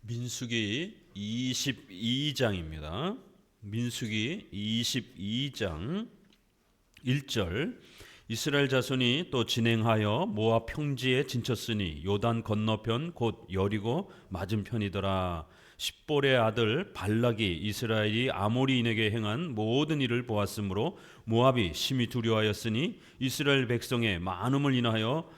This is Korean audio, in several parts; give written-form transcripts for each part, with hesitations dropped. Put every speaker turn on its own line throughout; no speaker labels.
민수기 22장입니다. 민수기 22장 1절 이스라엘 자손이 또 진행하여 모압 평지에 진쳤으니 요단 건너편 곧 여리고 맞은편이더라. 십볼의 아들 발락이 이스라엘이 아모리인에게 행한 모든 일을 보았으므로 모압이 심히 두려워하였으니 이스라엘 백성의 많음을 인하여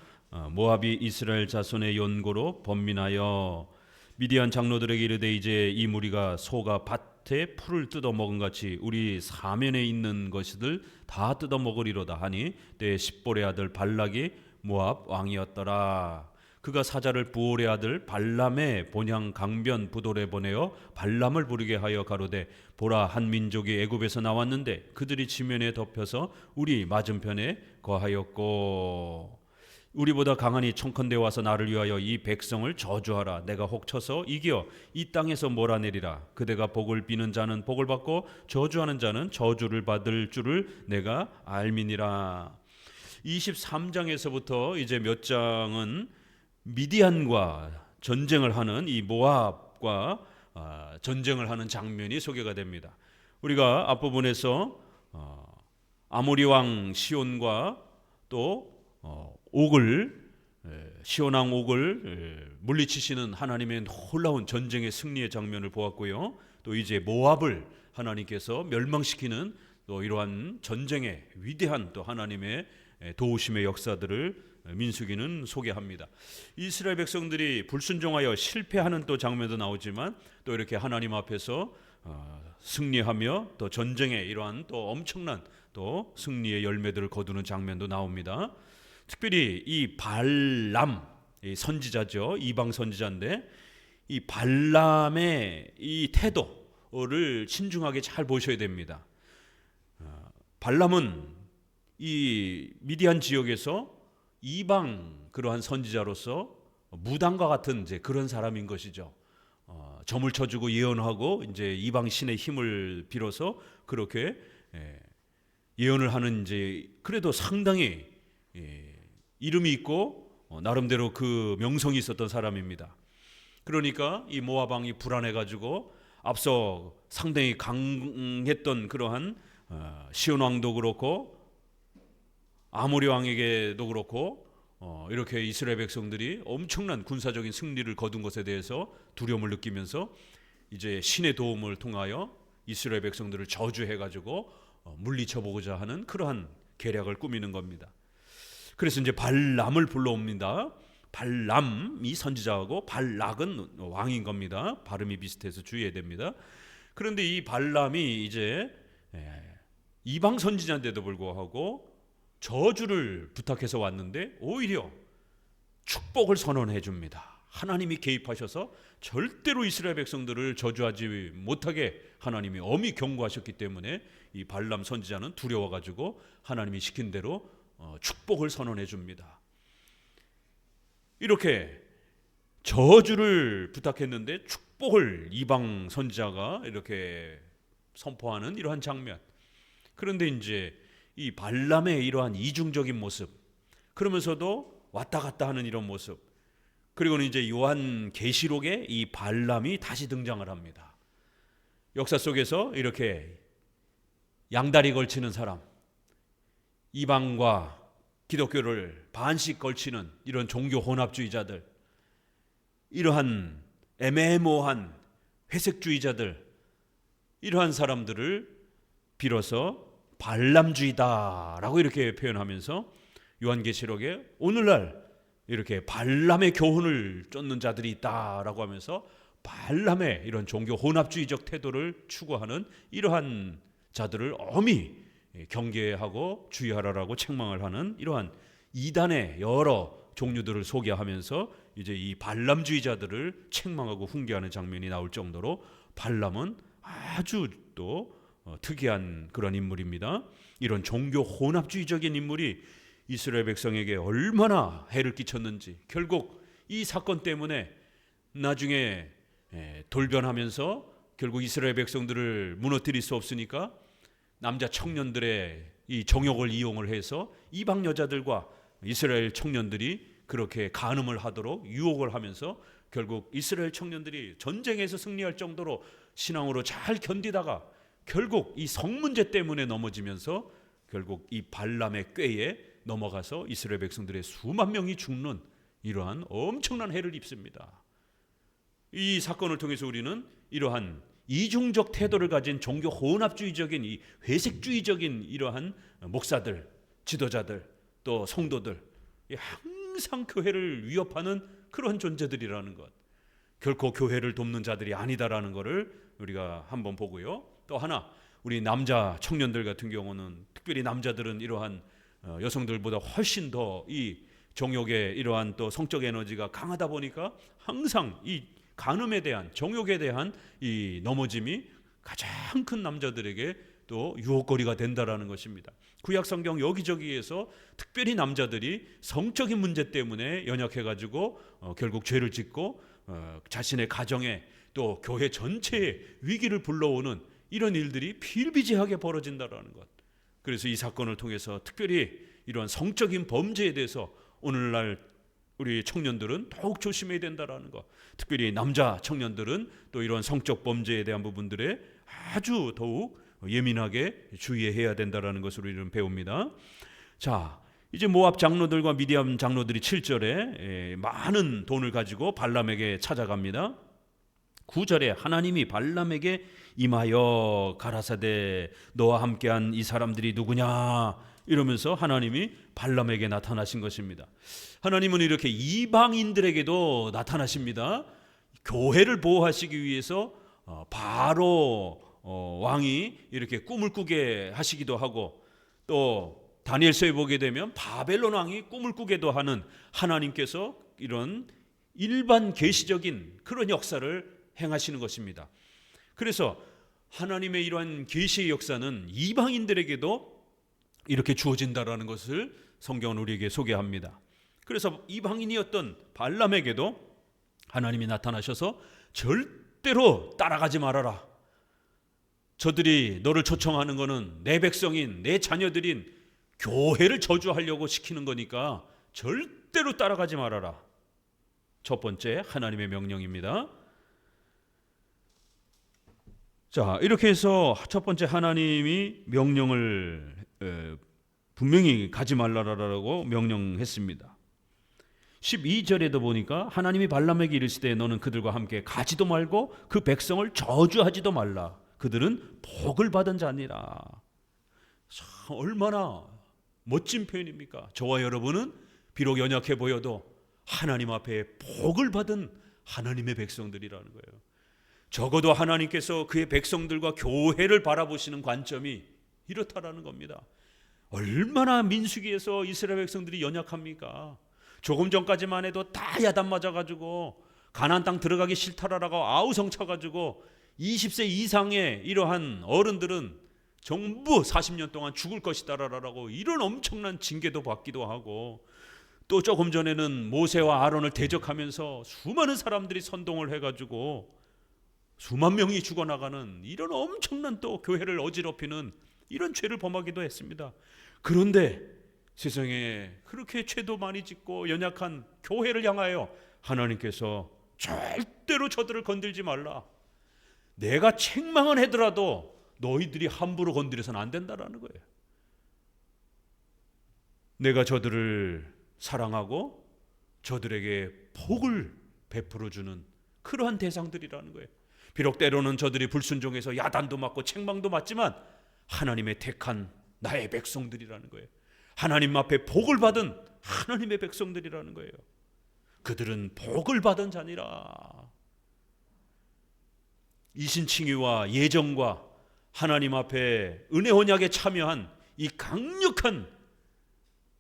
모압이 이스라엘 자손의 연고로 번민하여 미디안 장로들에게 이르되 이제 이 무리가 소가 밭에 풀을 뜯어 먹은 같이 우리 사면에 있는 것들 다 뜯어 먹으리로다 하니 때 십볼의 아들 발락이 모압 왕이었더라. 그가 사자를 부올의 아들 발람의 본향 강변 부돌에 보내어 발람을 부르게 하여 가로되 보라 한 민족이 애굽에서 나왔는데 그들이 지면에 덮여서 우리 맞은편에 거하였고 우리보다 강하니 청컨대 와서 나를 위하여 이 백성을 저주하라. 내가 혹 쳐서 이겨 이 땅에서 몰아내리라. 그대가 복을 비는 자는 복을 받고 저주하는 자는 저주를 받을 줄을 내가 알미니라. 23장에서부터 이제 몇 장은 미디안과 전쟁을 하는 이 모압과 전쟁을 하는 장면이 소개가 됩니다. 우리가 앞부분에서 아모리 왕 시온과 또 시온 왕 옥을 물리치시는 하나님의 놀라운 전쟁의 승리의 장면을 보았고요. 또 이제 모압을 하나님께서 멸망시키는 또 이러한 전쟁의 위대한 또 하나님의 도우심의 역사들을 민수기는 소개합니다. 이스라엘 백성들이 불순종하여 실패하는 또 장면도 나오지만 또 이렇게 하나님 앞에서 승리하며 또 전쟁의 이러한 또 엄청난 또 승리의 열매들을 거두는 장면도 나옵니다. 특별히 이 발람, 이 선지자죠. 이방 선지자인데 이 발람의 이 태도를 신중하게 잘 보셔야 됩니다. 발람은 이 미디안 지역에서 이방 그러한 선지자로서 무당과 같은 이제 그런 사람인 것이죠. 점을 쳐주고 예언하고 이제 이방 신의 힘을 빌어서 그렇게 예언을 하는 이제 그래도 상당히 이름이 있고 나름대로 그 명성이 있었던 사람입니다. 그러니까 이 모압 왕이 불안해가지고 앞서 상당히 강했던 그러한 시온 왕도 그렇고 아모리 왕에게도 그렇고 이렇게 이스라엘 백성들이 엄청난 군사적인 승리를 거둔 것에 대해서 두려움을 느끼면서 이제 신의 도움을 통하여 이스라엘 백성들을 저주해가지고 물리쳐보고자 하는 그러한 계략을 꾸미는 겁니다. 그래서 이제 발람을 불러옵니다. 발람이 선지자하고 발락은 왕인 겁니다. 발음이 비슷해서 주의해야 됩니다. 그런데 이 발람이 이제 이방 선지자인데도 불구하고 저주를 부탁해서 왔는데 오히려 축복을 선언해 줍니다. 하나님이 개입하셔서 절대로 이스라엘 백성들을 저주하지 못하게 하나님이 엄히 경고하셨기 때문에 이 발람 선지자는 두려워가지고 하나님이 시킨 대로 축복을 선언해 줍니다. 이렇게 저주를 부탁했는데 축복을 이방 선지자가 이렇게 선포하는 이러한 장면. 그런데 이제 이 발람의 이러한 이중적인 모습, 그러면서도 왔다 갔다 하는 이런 모습, 그리고는 이제 요한 계시록에 이 발람이 다시 등장을 합니다. 역사 속에서 이렇게 양다리 걸치는 사람, 이방과 기독교를 반씩 걸치는 이런 종교 혼합주의자들, 이러한 애매모호한 회색주의자들, 이러한 사람들을 빌어서 발람주의다라고 이렇게 표현하면서 요한계시록에 오늘날 이렇게 발람의 교훈을 쫓는 자들이 있다라고 하면서 발람의 이런 종교 혼합주의적 태도를 추구하는 이러한 자들을 엄히 경계하고 주의하라라고 책망을 하는 이러한 이단의 여러 종류들을 소개하면서 이제 이 발람주의자들을 책망하고 훈계하는 장면이 나올 정도로 발람은 아주 또 특이한 그런 인물입니다. 이런 종교 혼합주의적인 인물이 이스라엘 백성에게 얼마나 해를 끼쳤는지, 결국 이 사건 때문에 나중에 돌변하면서 결국 이스라엘 백성들을 무너뜨릴 수 없으니까 남자 청년들의 이 정욕을 이용을 해서 이방 여자들과 이스라엘 청년들이 그렇게 간음을 하도록 유혹을 하면서 결국 이스라엘 청년들이 전쟁에서 승리할 정도로 신앙으로 잘 견디다가 결국 이 성 문제 때문에 넘어지면서 결국 이 발람의 꾀에 넘어가서 이스라엘 백성들의 수만 명이 죽는 이러한 엄청난 해를 입습니다. 이 사건을 통해서 우리는 이러한 이중적 태도를 가진 종교 혼합주의적인 이 회색주의적인 이러한 목사들, 지도자들, 또 성도들, 항상 교회를 위협하는 그런 존재들이라는 것, 결코 교회를 돕는 자들이 아니다라는 것을 우리가 한번 보고요. 또 하나, 우리 남자 청년들 같은 경우는, 특별히 남자들은 이러한 여성들보다 훨씬 더 이 정욕의 이러한 또 성적 에너지가 강하다 보니까 항상 이 간음에 대한, 정욕에 대한 이 넘어짐이 가장 큰 남자들에게 또 유혹거리가 된다라는 것입니다. 구약 성경 여기저기에서 특별히 남자들이 성적인 문제 때문에 연약해가지고 결국 죄를 짓고 자신의 가정에 또 교회 전체에 위기를 불러오는 이런 일들이 비일비재하게 벌어진다라는 것. 그래서 이 사건을 통해서 특별히 이런 성적인 범죄에 대해서 오늘날 우리 청년들은 더욱 조심해야 된다라는 것. 특별히 남자 청년들은 또 이런 성적 범죄에 대한 부분들에 아주 더욱 예민하게 주의해야 된다라는 것을 우리는 배웁니다. 자, 이제 모압 장로들과 미디안 장로들이 7절에 많은 돈을 가지고 발람에게 찾아갑니다. 9절에 하나님이 발람에게 임하여 가라사대 너와 함께한 이 사람들이 누구냐 이러면서 하나님이 발람에게 나타나신 것입니다. 하나님은 이렇게 이방인들에게도 나타나십니다. 교회를 보호하시기 위해서 바로 왕이 이렇게 꿈을 꾸게 하시기도 하고, 또 다니엘서에 보게 되면 바벨론 왕이 꿈을 꾸게도 하는 하나님께서 이런 일반 계시적인 그런 역사를 행하시는 것입니다. 그래서 하나님의 이러한 계시의 역사는 이방인들에게도 이렇게 주어진다라는 것을 성경은 우리에게 소개합니다. 그래서 이방인이었던 발람에게도 하나님이 나타나셔서 절대로 따라가지 말아라. 저들이 너를 초청하는 것은 내 백성인 내 자녀들인 교회를 저주하려고 시키는 거니까 절대로 따라가지 말아라. 첫 번째 하나님의 명령입니다. 자, 이렇게 해서 첫 번째 하나님이 명령을 분명히 가지 말라라고 명령했습니다. 12절에도 보니까 하나님이 발람에게 이르시되 너는 그들과 함께 가지도 말고 그 백성을 저주하지도 말라. 그들은 복을 받은 자니라. 얼마나 멋진 표현입니까? 저와 여러분은 비록 연약해 보여도 하나님 앞에 복을 받은 하나님의 백성들이라는 거예요. 적어도 하나님께서 그의 백성들과 교회를 바라보시는 관점이 이렇다라는 겁니다. 얼마나 민수기에서 이스라엘 백성들이 연약합니까? 조금 전까지만 해도 다 야단 맞아가지고 가나안 땅 들어가기 싫다라고 아우성 쳐가지고 20세 이상의 이러한 어른들은 전부 40년 동안 죽을 것이다라고 이런 엄청난 징계도 받기도 하고, 또 조금 전에는 모세와 아론을 대적하면서 수많은 사람들이 선동을 해가지고 수만 명이 죽어나가는 이런 엄청난 또 교회를 어지럽히는 이런 죄를 범하기도 했습니다. 그런데 세상에 그렇게 죄도 많이 짓고 연약한 교회를 향하여 하나님께서 절대로 저들을 건들지 말라. 내가 책망은 하더라도 너희들이 함부로 건드려서는 안 된다라는 거예요. 내가 저들을 사랑하고 저들에게 복을 베풀어주는 그러한 대상들이라는 거예요. 비록 때로는 저들이 불순종해서 야단도 맞고 책망도 맞지만 하나님의 택한 나의 백성들이라는 거예요. 하나님 앞에 복을 받은 하나님의 백성들이라는 거예요. 그들은 복을 받은 자니라. 이신칭의와 예정과 하나님 앞에 은혜 언약에 참여한 이 강력한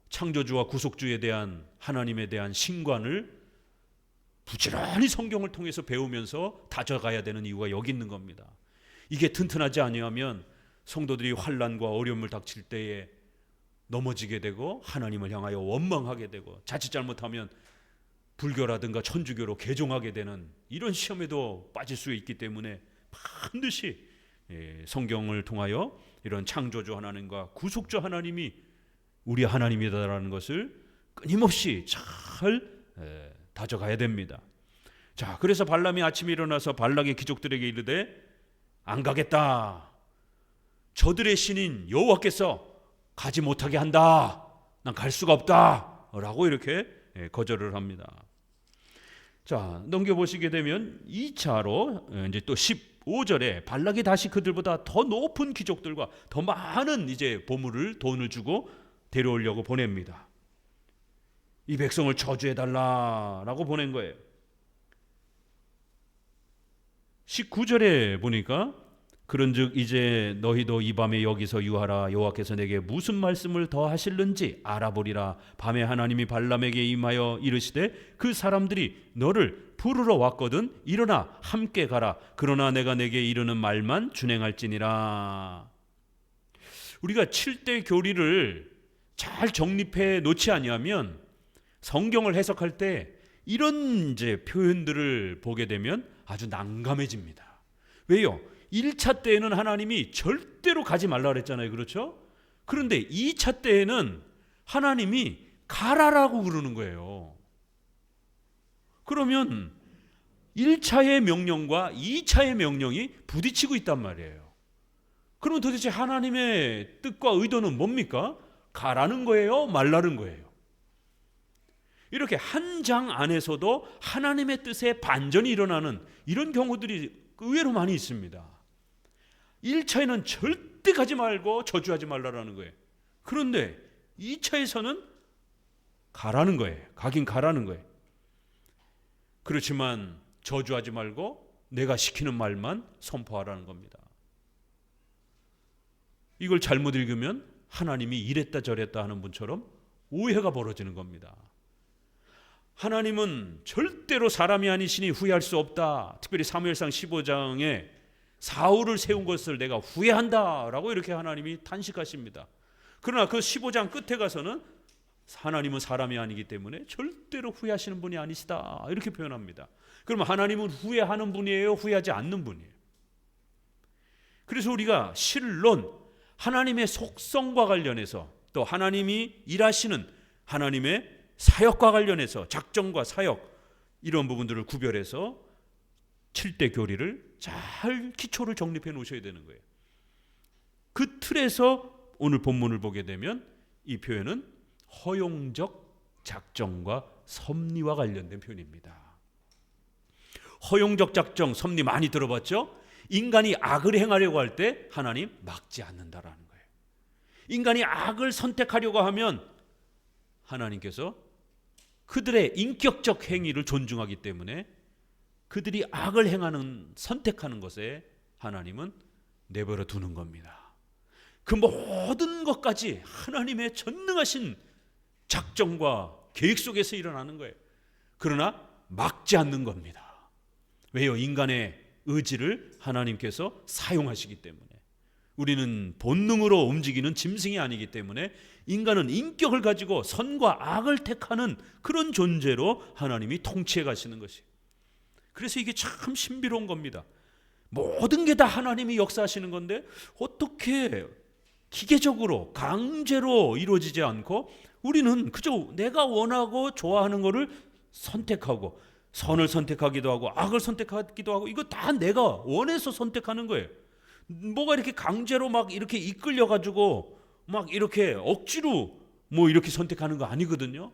창조주와 구속주에 대한 하나님에 대한 신관을 부지런히 성경을 통해서 배우면서 다져가야 되는 이유가 여기 있는 겁니다. 이게 튼튼하지 아니하면 성도들이 환난과 어려움을 닥칠 때에 넘어지게 되고 하나님을 향하여 원망하게 되고 자칫 잘못하면 불교라든가 천주교로 개종하게 되는 이런 시험에도 빠질 수 있기 때문에 반드시 성경을 통하여 이런 창조주 하나님과 구속주 하나님이 우리 하나님이다라는 것을 끊임없이 잘 다져가야 됩니다. 자, 그래서 발람이 아침에 일어나서 발락의 귀족들에게 이르되 안 가겠다. 저들의 신인 여호와께서 가지 못하게 한다. 난 갈 수가 없다. 라고 이렇게 거절을 합니다. 자, 넘겨보시게 되면 2차로 이제 또 15절에 발락이 다시 그들보다 더 높은 귀족들과 더 많은 이제 보물을 돈을 주고 데려오려고 보냅니다. 이 백성을 저주해달라라고 보낸 거예요. 19절에 보니까 그런즉 이제 너희도 이 밤에 여기서 유하라. 여호와께서 내게 무슨 말씀을 더 하실는지 알아보리라. 밤에 하나님이 발람에게 임하여 이르시되 그 사람들이 너를 부르러 왔거든 일어나 함께 가라. 그러나 내가 내게 이르는 말만 준행할지니라. 우리가 7대 교리를 잘 정립해 놓지 아니하면 성경을 해석할 때 이런 이제 표현들을 보게 되면 아주 난감해집니다. 왜요? 1차 때에는 하나님이 절대로 가지 말라 그랬잖아요. 그렇죠? 그런데 2차 때에는 하나님이 가라라고 그러는 거예요. 그러면 1차의 명령과 2차의 명령이 부딪히고 있단 말이에요. 그러면 도대체 하나님의 뜻과 의도는 뭡니까? 가라는 거예요? 말라는 거예요? 이렇게 한 장 안에서도 하나님의 뜻에 반전이 일어나는 이런 경우들이 의외로 많이 있습니다. 1차에는 절대 가지 말고 저주하지 말라라는 거예요. 그런데 2차에서는 가라는 거예요. 가긴 가라는 거예요. 그렇지만 저주하지 말고 내가 시키는 말만 선포하라는 겁니다. 이걸 잘못 읽으면 하나님이 이랬다 저랬다 하는 분처럼 오해가 벌어지는 겁니다. 하나님은 절대로 사람이 아니시니 후회할 수 없다. 특별히 사무엘상 15장에 사울을 세운 것을 내가 후회한다라고 이렇게 하나님이 탄식하십니다. 그러나 그 15장 끝에 가서는 하나님은 사람이 아니기 때문에 절대로 후회하시는 분이 아니시다 이렇게 표현합니다. 그러면 하나님은 후회하는 분이에요? 후회하지 않는 분이에요? 그래서 우리가 실론 하나님의 속성과 관련해서 또 하나님이 일하시는 하나님의 사역과 관련해서 작정과 사역 이런 부분들을 구별해서 7대 교리를 잘 기초를 정립해 놓으셔야 되는 거예요. 그 틀에서 오늘 본문을 보게 되면 이 표현은 허용적 작정과 섭리와 관련된 표현입니다. 허용적 작정, 섭리 많이 들어봤죠? 인간이 악을 행하려고 할 때 하나님 막지 않는다라는 거예요. 인간이 악을 선택하려고 하면 하나님께서 그들의 인격적 행위를 존중하기 때문에 그들이 악을 행하는 선택하는 것에 하나님은 내버려 두는 겁니다. 그 모든 것까지 하나님의 전능하신 작정과 계획 속에서 일어나는 거예요. 그러나 막지 않는 겁니다. 왜요? 인간의 의지를 하나님께서 사용하시기 때문에. 우리는 본능으로 움직이는 짐승이 아니기 때문에 인간은 인격을 가지고 선과 악을 택하는 그런 존재로 하나님이 통치해 가시는 것이에요. 그래서 이게 참 신비로운 겁니다. 모든 게 다 하나님이 역사하시는 건데 어떻게 기계적으로 강제로 이루어지지 않고 우리는 그저 내가 원하고 좋아하는 것을 선택하고 선을 선택하기도 하고 악을 선택하기도 하고 이거 다 내가 원해서 선택하는 거예요. 뭐가 이렇게 강제로 막 이렇게 이끌려 가지고 막 이렇게 억지로 뭐 이렇게 선택하는 거 아니거든요.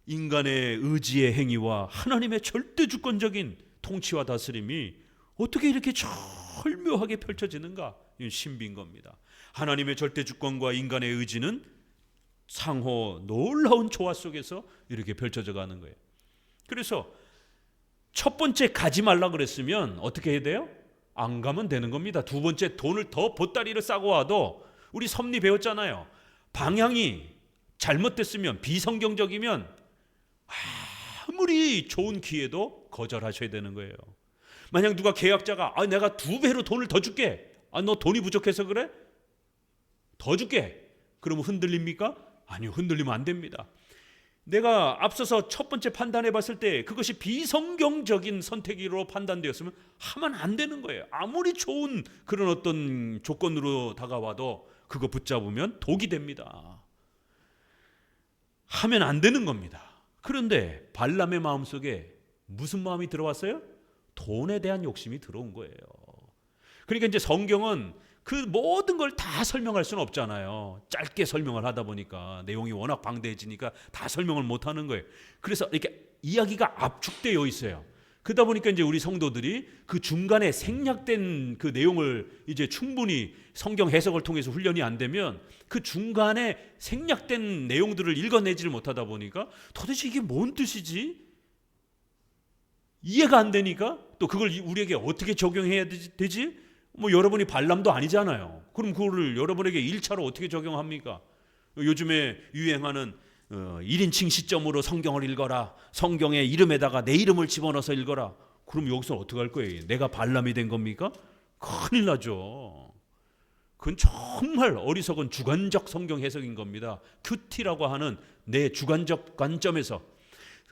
인간의 의지의 행위와 하나님의 절대 주권적인 통치와 다스림이 어떻게 이렇게 절묘하게 펼쳐지는가? 이건 신비인 겁니다. 하나님의 절대 주권과 인간의 의지는 상호 놀라운 조화 속에서 이렇게 펼쳐져 가는 거예요. 그래서 첫 번째 가지 말라 그랬으면 어떻게 해야 돼요? 안 가면 되는 겁니다. 두 번째 돈을 더 보따리를 싸고 와도 우리 섭리 배웠잖아요. 방향이 잘못됐으면 비성경적이면 아무리 좋은 기회도 거절하셔야 되는 거예요. 만약 누가 계약자가 내가 2배로 돈을 더 줄게. 너 돈이 부족해서 그래? 더 줄게. 그러면 흔들립니까? 아니요, 흔들리면 안 됩니다. 내가 앞서서 첫 번째 판단해 봤을 때 그것이 비성경적인 선택으로 판단되었으면 하면 안 되는 거예요. 아무리 좋은 그런 어떤 조건으로 다가와도 그거 붙잡으면 독이 됩니다. 하면 안 되는 겁니다. 그런데 발람의 마음속에 무슨 마음이 들어왔어요? 돈에 대한 욕심이 들어온 거예요. 그러니까 이제 성경은 그 모든 걸 다 설명할 수는 없잖아요. 짧게 설명을 하다 보니까 내용이 워낙 방대해지니까 다 설명을 못 하는 거예요. 그래서 이렇게 이야기가 압축되어 있어요. 그러다 보니까 이제 우리 성도들이 그 중간에 생략된 그 내용을 이제 충분히 성경 해석을 통해서 훈련이 안 되면 그 중간에 생략된 내용들을 읽어내지를 못하다 보니까 도대체 이게 뭔 뜻이지? 이해가 안 되니까 또 그걸 우리에게 어떻게 적용해야 되지? 뭐 여러분이 발람도 아니잖아요. 그럼 그거를 여러분에게 1차로 어떻게 적용합니까? 요즘에 유행하는 1인칭 시점으로 성경을 읽어라. 성경의 이름에다가 내 이름을 집어넣어서 읽어라. 그럼 여기서 어떻게 할 거예요? 내가 발람이 된 겁니까? 큰일 나죠. 그건 정말 어리석은 주관적 성경 해석인 겁니다. 큐티라고 하는 내 주관적 관점에서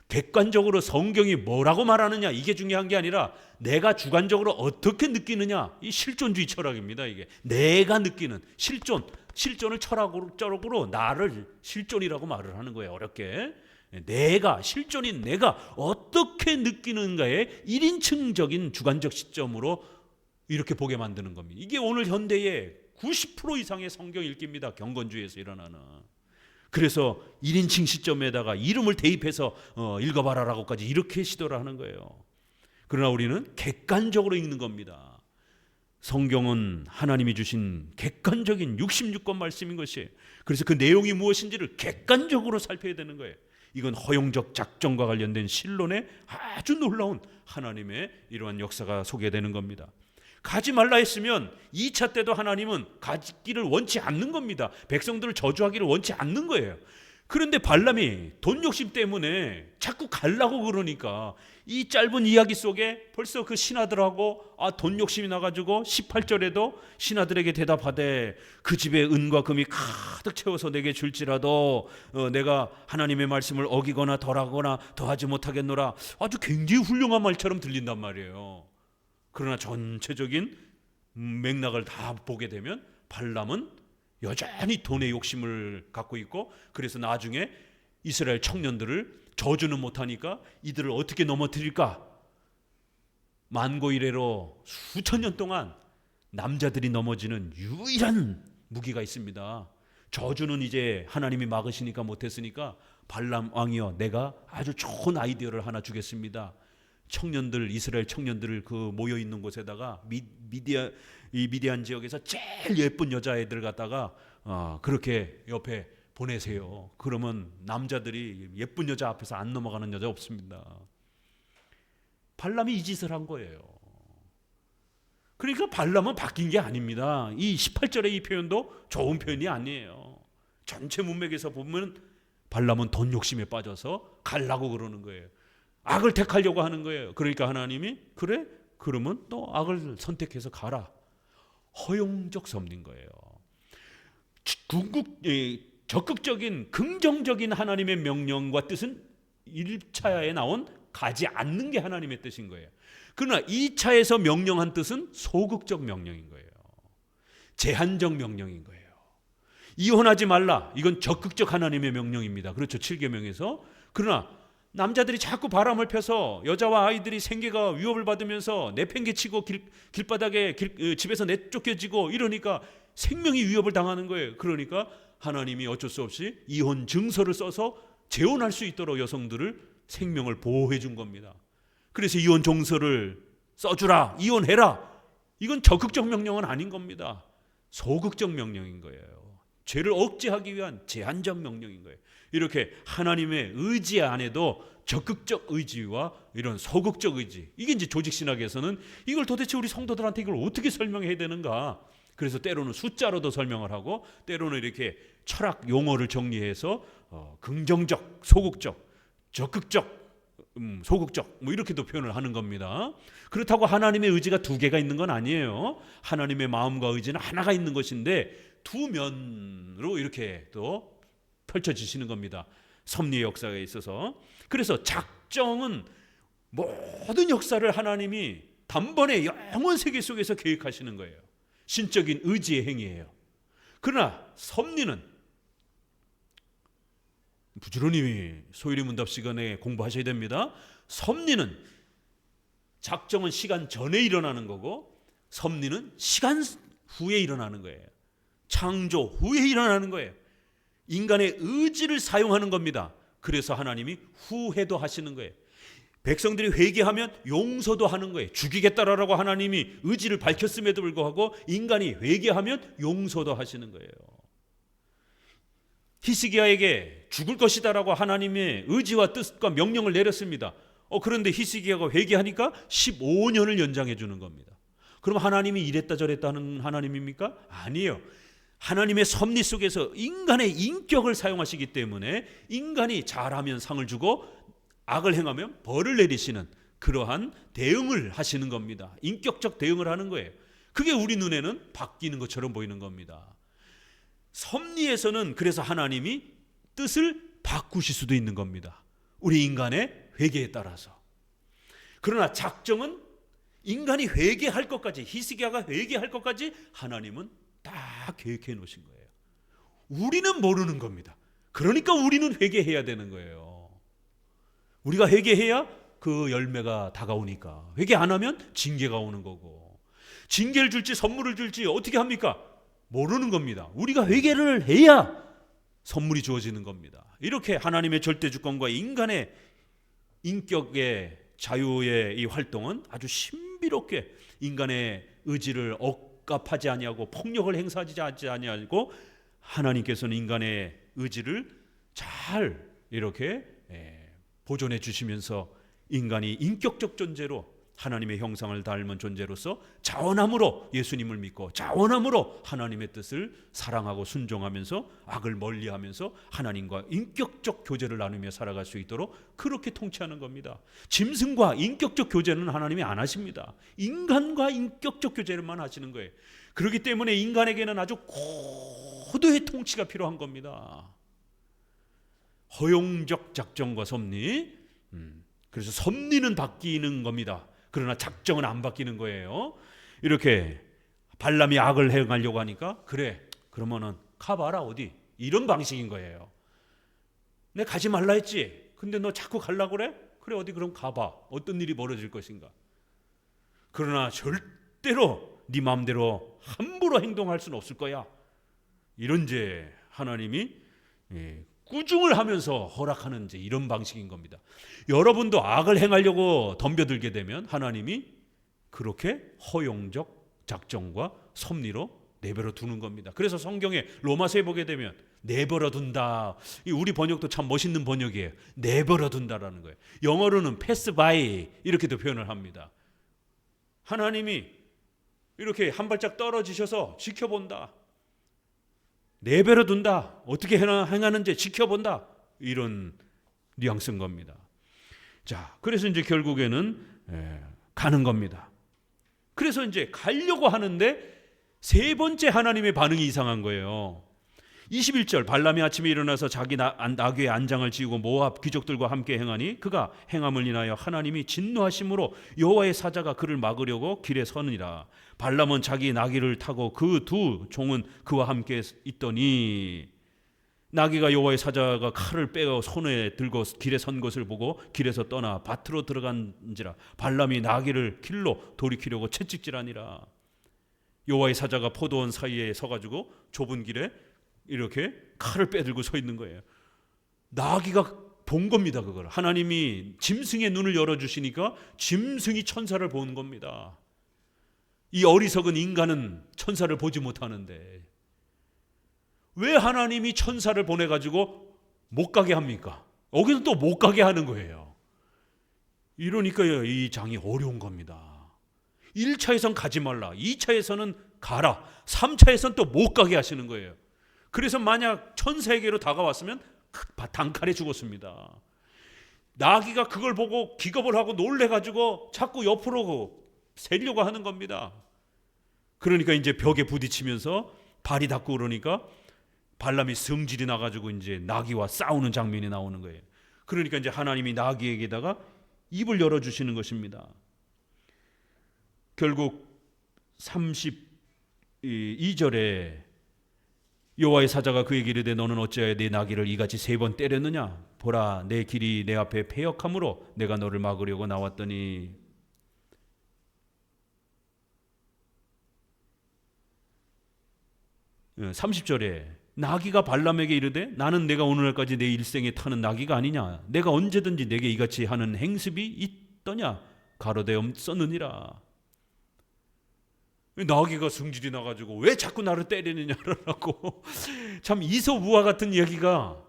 객관적으로 성경이 뭐라고 말하느냐 이게 중요한 게 아니라 내가 주관적으로 어떻게 느끼느냐, 이 실존주의 철학입니다. 이게 내가 느끼는 실존을 철학으로 나를 실존이라고 말을 하는 거예요. 어렵게 내가 실존인 내가 어떻게 느끼는가의 1인칭적인 주관적 시점으로 이렇게 보게 만드는 겁니다. 이게 오늘 현대의 90% 이상의 성경 읽기입니다. 경건주의에서 일어나는. 그래서 1인칭 시점에다가 이름을 대입해서 읽어봐라라고까지 이렇게 시도를 하는 거예요. 그러나 우리는 객관적으로 읽는 겁니다. 성경은 하나님이 주신 객관적인 66권 말씀인 것이에요. 그래서 그 내용이 무엇인지를 객관적으로 살펴야 되는 거예요. 이건 허용적 작정과 관련된 신론의 아주 놀라운 하나님의 이러한 역사가 소개되는 겁니다. 가지 말라 했으면 2차 때도 하나님은 가지기를 원치 않는 겁니다. 백성들을 저주하기를 원치 않는 거예요. 그런데 발람이 돈 욕심 때문에 자꾸 가려고 그러니까 이 짧은 이야기 속에 벌써 그 신하들하고 돈 욕심이 나가지고 18절에도 신하들에게 대답하되 그 집에 은과 금이 가득 채워서 내게 줄지라도 내가 하나님의 말씀을 어기거나 덜하거나 더하지 못하겠노라. 아주 굉장히 훌륭한 말처럼 들린단 말이에요. 그러나 전체적인 맥락을 다 보게 되면 발람은 여전히 돈의 욕심을 갖고 있고, 그래서 나중에 이스라엘 청년들을 저주는 못하니까 이들을 어떻게 넘어뜨릴까? 만고 이래로 수천 년 동안 남자들이 넘어지는 유일한 무기가 있습니다. 저주는 이제 하나님이 막으시니까 못했으니까 발람 왕이여 내가 아주 좋은 아이디어를 하나 주겠습니다. 청년들, 이스라엘 청년들을 그 모여 있는 곳에다가 미디안 지역에서 제일 예쁜 여자애들 갖다가 그렇게 옆에 보내세요. 그러면 남자들이 예쁜 여자 앞에서 안 넘어가는 여자 없습니다. 발람이 이 짓을 한 거예요. 그러니까 발람은 바뀐 게 아닙니다. 이 18절의 이 표현도 좋은 표현이 아니에요. 전체 문맥에서 보면 발람은 돈 욕심에 빠져서 가려고 그러는 거예요. 악을 택하려고 하는 거예요. 그러니까 하나님이 그래? 그러면 또 악을 선택해서 가라. 허용적 섭리인 거예요. 적극적인 긍정적인 하나님의 명령과 뜻은 1차에 나온 가지 않는 게 하나님의 뜻인 거예요. 그러나 2차에서 명령한 뜻은 소극적 명령인 거예요. 제한적 명령인 거예요. 이혼하지 말라. 이건 적극적 하나님의 명령입니다. 그렇죠. 7계명에서. 그러나 남자들이 자꾸 바람을 펴서 여자와 아이들이 생계가 위협을 받으면서 내팽개치고 길바닥에 집에서 내쫓겨지고 이러니까 생명이 위협을 당하는 거예요. 그러니까 하나님이 어쩔 수 없이 이혼 증서를 써서 재혼할 수 있도록 여성들을 생명을 보호해 준 겁니다. 그래서 이혼 종서를 써주라, 이혼해라. 이건 적극적 명령은 아닌 겁니다. 소극적 명령인 거예요. 죄를 억제하기 위한 제한적 명령인 거예요. 이렇게 하나님의 의지 안에도 적극적 의지와 이런 소극적 의지, 이게 이제 조직신학에서는 이걸 도대체 우리 성도들한테 이걸 어떻게 설명해야 되는가. 그래서 때로는 숫자로도 설명을 하고 때로는 이렇게 철학 용어를 정리해서 긍정적, 소극적, 적극적, 소극적 뭐 이렇게도 표현을 하는 겁니다. 그렇다고 하나님의 의지가 두 개가 있는 건 아니에요. 하나님의 마음과 의지는 하나가 있는 것인데 두 면으로 이렇게 또 펼쳐지시는 겁니다. 섭리의 역사에 있어서. 그래서 작정은 모든 역사를 하나님이 단번에 영원 세계 속에서 계획하시는 거예요. 신적인 의지의 행위예요. 그러나 섭리는 부지런히 소율이 문답 시간에 공부하셔야 됩니다. 섭리는, 작정은 시간 전에 일어나는 거고 섭리는 시간 후에 일어나는 거예요. 창조 후에 일어나는 거예요. 인간의 의지를 사용하는 겁니다. 그래서 하나님이 후회도 하시는 거예요. 백성들이 회개하면 용서도 하는 거예요. 죽이겠다라고 하나님이 의지를 밝혔음에도 불구하고 인간이 회개하면 용서도 하시는 거예요. 히스기야에게 죽을 것이다라고 하나님의 의지와 뜻과 명령을 내렸습니다. 그런데 히스기야가 회개하니까 15년을 연장해 주는 겁니다. 그럼 하나님이 이랬다 저랬다 하는 하나님입니까? 아니에요. 하나님의 섭리 속에서 인간의 인격을 사용하시기 때문에 인간이 잘하면 상을 주고 악을 행하면 벌을 내리시는 그러한 대응을 하시는 겁니다. 인격적 대응을 하는 거예요. 그게 우리 눈에는 바뀌는 것처럼 보이는 겁니다. 섭리에서는 그래서 하나님이 뜻을 바꾸실 수도 있는 겁니다. 우리 인간의 회개에 따라서. 그러나 작정은 인간이 회개할 것까지, 히스기야가 회개할 것까지 하나님은 다 계획해 놓으신 거예요. 우리는 모르는 겁니다. 그러니까 우리는 회개해야 되는 거예요. 우리가 회개해야 그 열매가 다가오니까. 회개 안 하면 징계가 오는 거고, 징계를 줄지 선물을 줄지 어떻게 합니까? 모르는 겁니다. 우리가 회개를 해야 선물이 주어지는 겁니다. 이렇게 하나님의 절대 주권과 인간의 인격의 자유의 이 활동은 아주 신비롭게 인간의 의지를 억압하지 아니하고 폭력을 행사하지 아니하고 하나님께서는 인간의 의지를 잘 이렇게 보존해 주시면서 인간이 인격적 존재로 하나님의 형상을 닮은 존재로서 자원함으로 예수님을 믿고 자원함으로 하나님의 뜻을 사랑하고 순종하면서 악을 멀리하면서 하나님과 인격적 교제를 나누며 살아갈 수 있도록 그렇게 통치하는 겁니다. 짐승과 인격적 교제는 하나님이 안 하십니다. 인간과 인격적 교제만 하시는 거예요. 그렇기 때문에 인간에게는 아주 고도의 통치가 필요한 겁니다. 허용적 작정과 섭리, 그래서 섭리는 바뀌는 겁니다. 그러나 작정은 안 바뀌는 거예요. 이렇게 발람이 악을 행하려고 하니까 그래 그러면은 가봐라 어디, 이런 방식인 거예요. 내가 가지 말라 했지, 근데 너 자꾸 가려고 그래? 그래 어디 그럼 가봐. 어떤 일이 벌어질 것인가. 그러나 절대로 네 마음대로 함부로 행동할 수는 없을 거야. 이런 이제 하나님이 꾸중을 하면서 허락하는 이제 이런 방식인 겁니다. 여러분도 악을 행하려고 덤벼들게 되면 하나님이 그렇게 허용적 작정과 섭리로 내버려 두는 겁니다. 그래서 성경에 로마서에 보게 되면 내버려 둔다. 우리 번역도 참 멋있는 번역이에요. 내버려 둔다라는 거예요. 영어로는 pass by 이렇게도 표현을 합니다. 하나님이 이렇게 한 발짝 떨어지셔서 지켜본다. 내버려 둔다. 어떻게 행하는지 지켜본다. 이런 뉘앙스인 겁니다. 자, 그래서 이제 결국에는 가는 겁니다. 그래서 이제 가려고 하는데 세 번째 하나님의 반응이 이상한 거예요. 21절 발람이 아침에 일어나서 자기 나귀의 안장을 지우고 모압 귀족들과 함께 행하니 그가 행함을 인하여 하나님이 진노하심으로 여호와의 사자가 그를 막으려고 길에 서느니라. 발람은 자기 나귀를 타고 그 두 종은 그와 함께 있더니 나귀가 여호와의 사자가 칼을 빼어 손에 들고 길에 선 것을 보고 길에서 떠나 밭으로 들어간지라. 발람이 나귀를 길로 돌이키려고 채찍질하니라. 여호와의 사자가 포도원 사이에 서가지고 좁은 길에 이렇게 칼을 빼들고 서 있는 거예요. 나귀가 본 겁니다. 그걸 하나님이 짐승의 눈을 열어주시니까 짐승이 천사를 본 겁니다. 이 어리석은 인간은 천사를 보지 못하는데 왜 하나님이 천사를 보내가지고 못 가게 합니까? 여기서 또 못 가게 하는 거예요. 이러니까요, 이 장이 어려운 겁니다. 1차에선 가지 말라, 2차에서는 가라, 3차에선 또 못 가게 하시는 거예요. 그래서 만약 천사에게로 다가왔으면 단칼에 죽었습니다. 나귀가 그걸 보고 기겁을 하고 놀래가지고 자꾸 옆으로 세려고 하는 겁니다. 그러니까 이제 벽에 부딪히면서 발이 닿고 그러니까 발람이 성질이 나가지고 이제 나귀와 싸우는 장면이 나오는 거예요. 그러니까 이제 하나님이 나귀에게다가 입을 열어주시는 것입니다. 결국 32절에 여호와의 사자가 그에게 이르되 너는 어찌하여 네 나귀를 이같이 3번 때렸느냐? 보라 내 길이 내 앞에 패역함으로 내가 너를 막으려고 나왔더니 30절에 나귀가 발람에게 이르되 나는 내가 오늘날까지 내 일생에 타는 나귀가 아니냐 내가 언제든지 내게 이같이 하는 행습이 있더냐 가로되 없었느니라. 나귀가 승질이 나가지고 왜 자꾸 나를 때리느냐라고 참 이소우와 같은 이야기가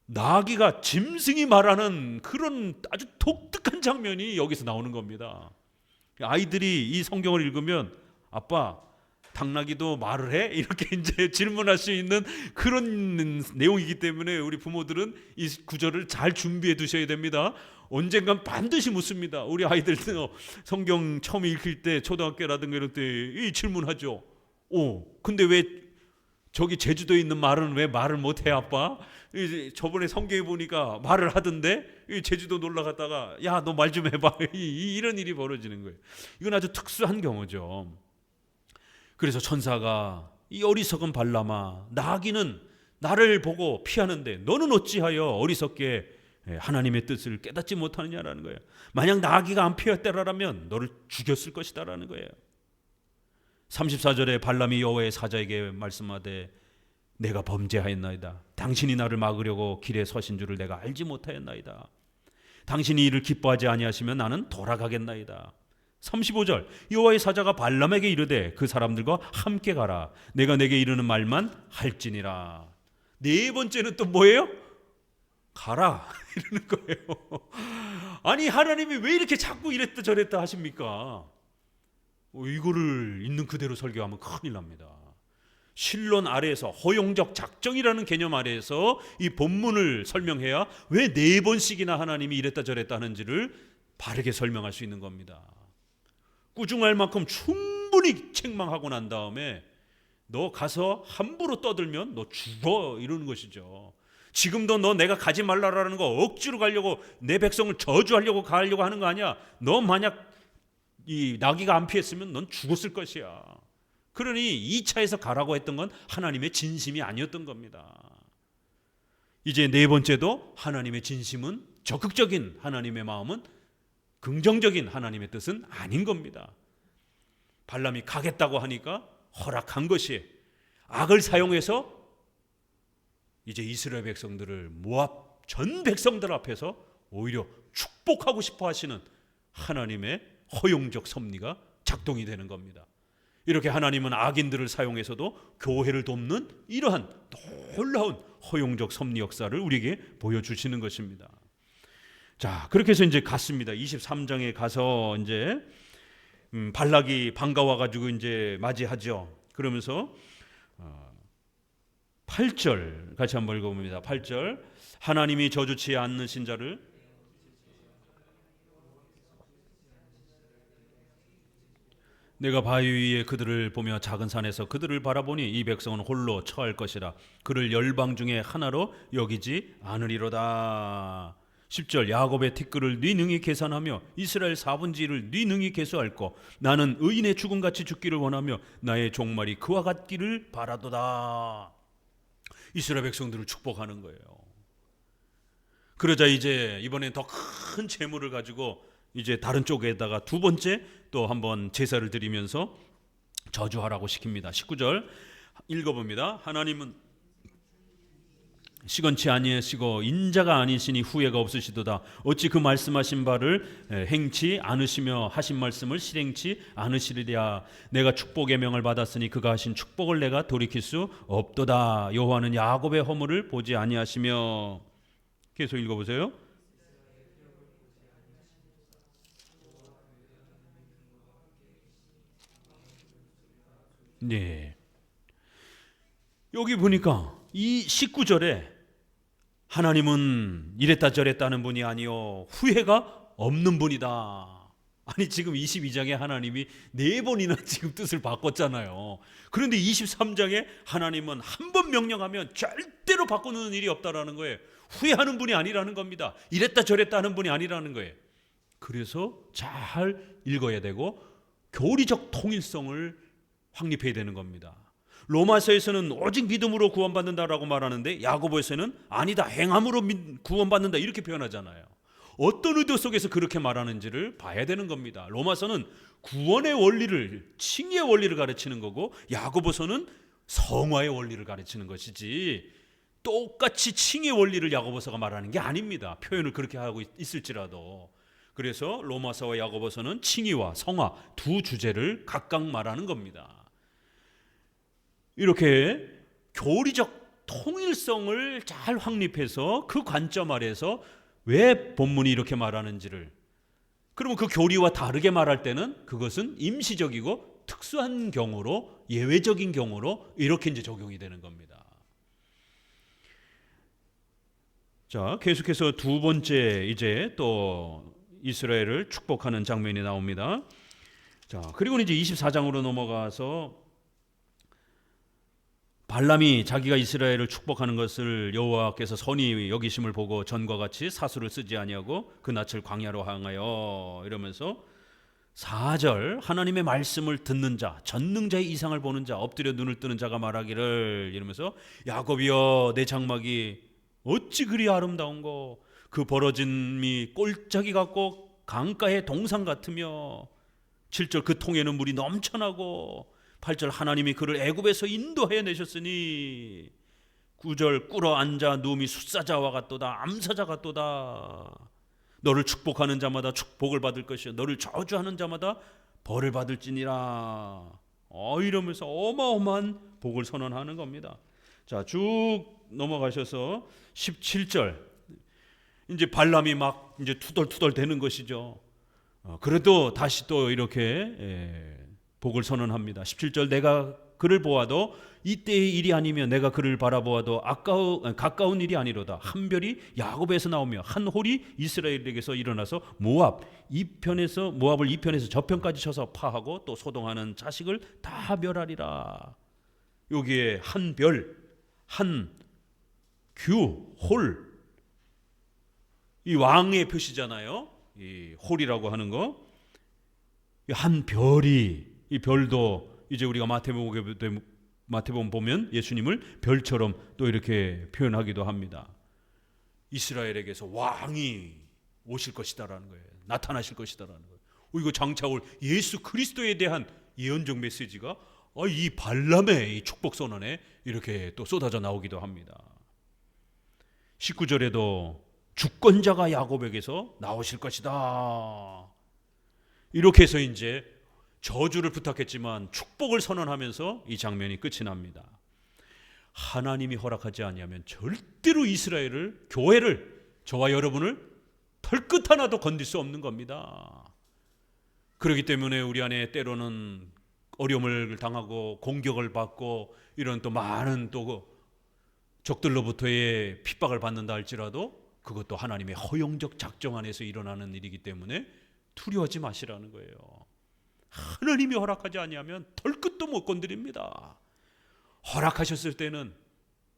나귀가 짐승이 말하는 그런 아주 독특한 장면이 여기서 나오는 겁니다. 아이들이 이 성경을 읽으면 아빠 당나귀도 말을 해? 이렇게 이제 질문할 수 있는 그런 내용이기 때문에 우리 부모들은 이 구절을 잘 준비해 두셔야 됩니다. 언젠간 반드시 묻습니다. 우리 아이들도 성경 처음 읽힐 때 초등학교라든가 이런 때 이 질문하죠. 근데 왜 저기 제주도에 있는 말은 왜 말을 못해 아빠? 저번에 성경에 보니까 말을 하던데 제주도 놀러 갔다가 야 너 말 좀 해봐. 이런 일이 벌어지는 거예요. 이건 아주 특수한 경우죠. 그래서 천사가 이 어리석은 발람아 나귀는 나를 보고 피하는데 너는 어찌하여 어리석게 하나님의 뜻을 깨닫지 못하느냐라는 거예요. 만약 나귀가 안 피했더라면 너를 죽였을 것이다라는 거예요. 34절에 발람이 여호와의 사자에게 말씀하되 내가 범죄하였나이다. 당신이 나를 막으려고 길에 서신 줄을 내가 알지 못하였나이다. 당신이 이를 기뻐하지 아니하시면 나는 돌아가겠나이다. 35절 여호와의 사자가 발람에게 이르되 그 사람들과 함께 가라. 내가 내게 이르는 말만 할지니라. 네 번째는 또 뭐예요? 가라 이러는 거예요. 아니 하나님이 왜 이렇게 자꾸 이랬다 저랬다 하십니까? 이거를 있는 그대로 설교하면 큰일 납니다. 신론 아래에서 허용적 작정이라는 개념 아래에서 이 본문을 설명해야 왜 네 번씩이나 하나님이 이랬다 저랬다 하는지를 바르게 설명할 수 있는 겁니다. 꾸중할 만큼 충분히 책망하고 난 다음에 너 가서 함부로 떠들면 너 죽어 이러는 것이죠. 지금도 너 내가 가지 말라라는 거 억지로 가려고 내 백성을 저주하려고 가려고 하는 거 아니야. 너 만약 이 나귀가 안 피했으면 넌 죽었을 것이야. 그러니 2차에서 가라고 했던 건 하나님의 진심이 아니었던 겁니다. 이제 네 번째도 하나님의 진심은 적극적인 하나님의 마음은 긍정적인 하나님의 뜻은 아닌 겁니다. 발람이 가겠다고 하니까 허락한 것이 악을 사용해서 이제 이스라엘 백성들을 모압 전 백성들 앞에서 오히려 축복하고 싶어 하시는 하나님의 허용적 섭리가 작동이 되는 겁니다. 이렇게 하나님은 악인들을 사용해서도 교회를 돕는 이러한 놀라운 허용적 섭리 역사를 우리에게 보여주시는 것입니다. 자, 그렇게 해서 이제 갔습니다. 23장에 가서 이제 발락이 반가워 가지고 이제 맞이하죠. 그러면서 8절 같이 한번 읽어봅니다. 8절 하나님이 저주치 않으신 자를 내가 바위 위에 그들을 보며 작은 산에서 그들을 바라보니 이 백성은 홀로 처할 것이라 그를 열방 중에 하나로 여기지 않으리로다. 10절 야곱의 티끌을 네 능히 계산하며 이스라엘 4분의 1을 네 능히 계수할거 나는 의인의 죽음같이 죽기를 원하며 나의 종말이 그와 같기를 바라도다. 이스라엘 백성들을 축복하는 거예요. 그러자 이제 이번엔 더 큰 재물을 가지고 이제 다른 쪽에다가 두 번째 또 한번 제사를 드리면서 저주하라고 시킵니다. 19절 읽어봅니다. 하나님은 시건치 아니하시고 인자가 아니시니 후회가 없으시도다. 어찌 그 말씀하신 바를 행치 않으시며 하신 말씀을 실행치 않으시리랴. 내가 축복의 명을 받았으니 그가 하신 축복을 내가 돌이킬 수 없도다. 여호와는 야곱의 허물을 보지 아니하시며. 계속 읽어보세요. 네. 여기 보니까 이 19절에 하나님은 이랬다 저랬다 하는 분이 아니요 후회가 없는 분이다. 아니 지금 22장에 하나님이 4번이나 지금 뜻을 바꿨잖아요. 그런데 23장에 하나님은 한 번 명령하면 절대로 바꾸는 일이 없다라는 거예요. 후회하는 분이 아니라는 겁니다. 이랬다 저랬다 하는 분이 아니라는 거예요. 그래서 잘 읽어야 되고 교리적 통일성을 확립해야 되는 겁니다. 로마서에서는 오직 믿음으로 구원받는다라고 말하는데 야고보에서는 아니다, 행함으로 구원받는다 이렇게 표현하잖아요. 어떤 의도 속에서 그렇게 말하는지를 봐야 되는 겁니다. 로마서는 구원의 원리를, 칭의의 원리를 가르치는 거고, 야고보서는 성화의 원리를 가르치는 것이지 똑같이 칭의의 원리를 야고보서가 말하는 게 아닙니다. 표현을 그렇게 하고 있을지라도. 그래서 로마서와 야고보서는 칭의와 성화 두 주제를 각각 말하는 겁니다. 이렇게 교리적 통일성을 잘 확립해서 그 관점 아래에서 왜 본문이 이렇게 말하는지를, 그러면 그 교리와 다르게 말할 때는 그것은 임시적이고 특수한 경우로, 예외적인 경우로 이렇게 이제 적용이 되는 겁니다. 자, 계속해서 두 번째 이제 또 이스라엘을 축복하는 장면이 나옵니다. 자, 그리고 이제 24장으로 넘어가서 발람이 자기가 이스라엘을 축복하는 것을 여호와께서 선히 여기심을 보고 전과 같이 사수를 쓰지 아니하고 그 낯을 광야로 향하여, 이러면서 4절 하나님의 말씀을 듣는 자, 전능자의 이상을 보는 자, 엎드려 눈을 뜨는 자가 말하기를, 이러면서 야곱이여 내 장막이 어찌 그리 아름다운고, 그 벌어짐이 꼴짝이 같고 강가의 동상 같으며, 7절 그 통에는 물이 넘쳐나고, 8절 하나님이 그를 애굽에서 인도하여 내셨으니, 9절 꿇어 앉아 누움이 숫사자와 같도다, 암사자 같도다. 너를 축복하는 자마다 축복을 받을 것이요 너를 저주하는 자마다 벌을 받을지니라. 이러면서 어마어마한 복을 선언하는 겁니다. 자, 쭉 넘어가셔서 17절, 이제 발람이 막 이제 투덜투덜 되는 것이죠. 그래도 다시 또 이렇게 복을 선언합니다. 17절 내가 그를 보아도 이때의 일이 아니며 내가 그를 바라보아도 가까운 일이 아니로다. 한 별이 야곱에서 나오며 한 홀이 이스라엘에게서 일어나서 모압을 이편에서 저편까지 쳐서 파하고 또 소동하는 자식을 다 멸하리라. 여기에 한 별, 한 규, 홀, 이 왕의 표시잖아요. 이 홀이라고 하는 거, 한 별이, 이 별도 이제 우리가 마태복음 보면 예수님을 별처럼 또 이렇게 표현하기도 합니다. 이스라엘에게서 왕이 오실 것이다라는 거예요. 나타나실 것이다라는 거예요. 이거 장차 올 예수 그리스도에 대한 예언적 메시지가 이 발람의 이 축복 선언에 이렇게 또 쏟아져 나오기도 합니다. 19절에도 주권자가 야곱에게서 나오실 것이다. 이렇게 해서 이제 저주를 부탁했지만 축복을 선언하면서 이 장면이 끝이 납니다. 하나님이 허락하지 아니하면 절대로 이스라엘을, 교회를, 저와 여러분을 털끝 하나도 건들 수 없는 겁니다. 그렇기 때문에 우리 안에 때로는 어려움을 당하고 공격을 받고 이런 또 많은 또 적들로부터의 핍박을 받는다 할지라도 그것도 하나님의 허용적 작정 안에서 일어나는 일이기 때문에 두려워하지 마시라는 거예요. 하나님이 허락하지 아니하면 털끝도 못 건드립니다. 허락하셨을 때는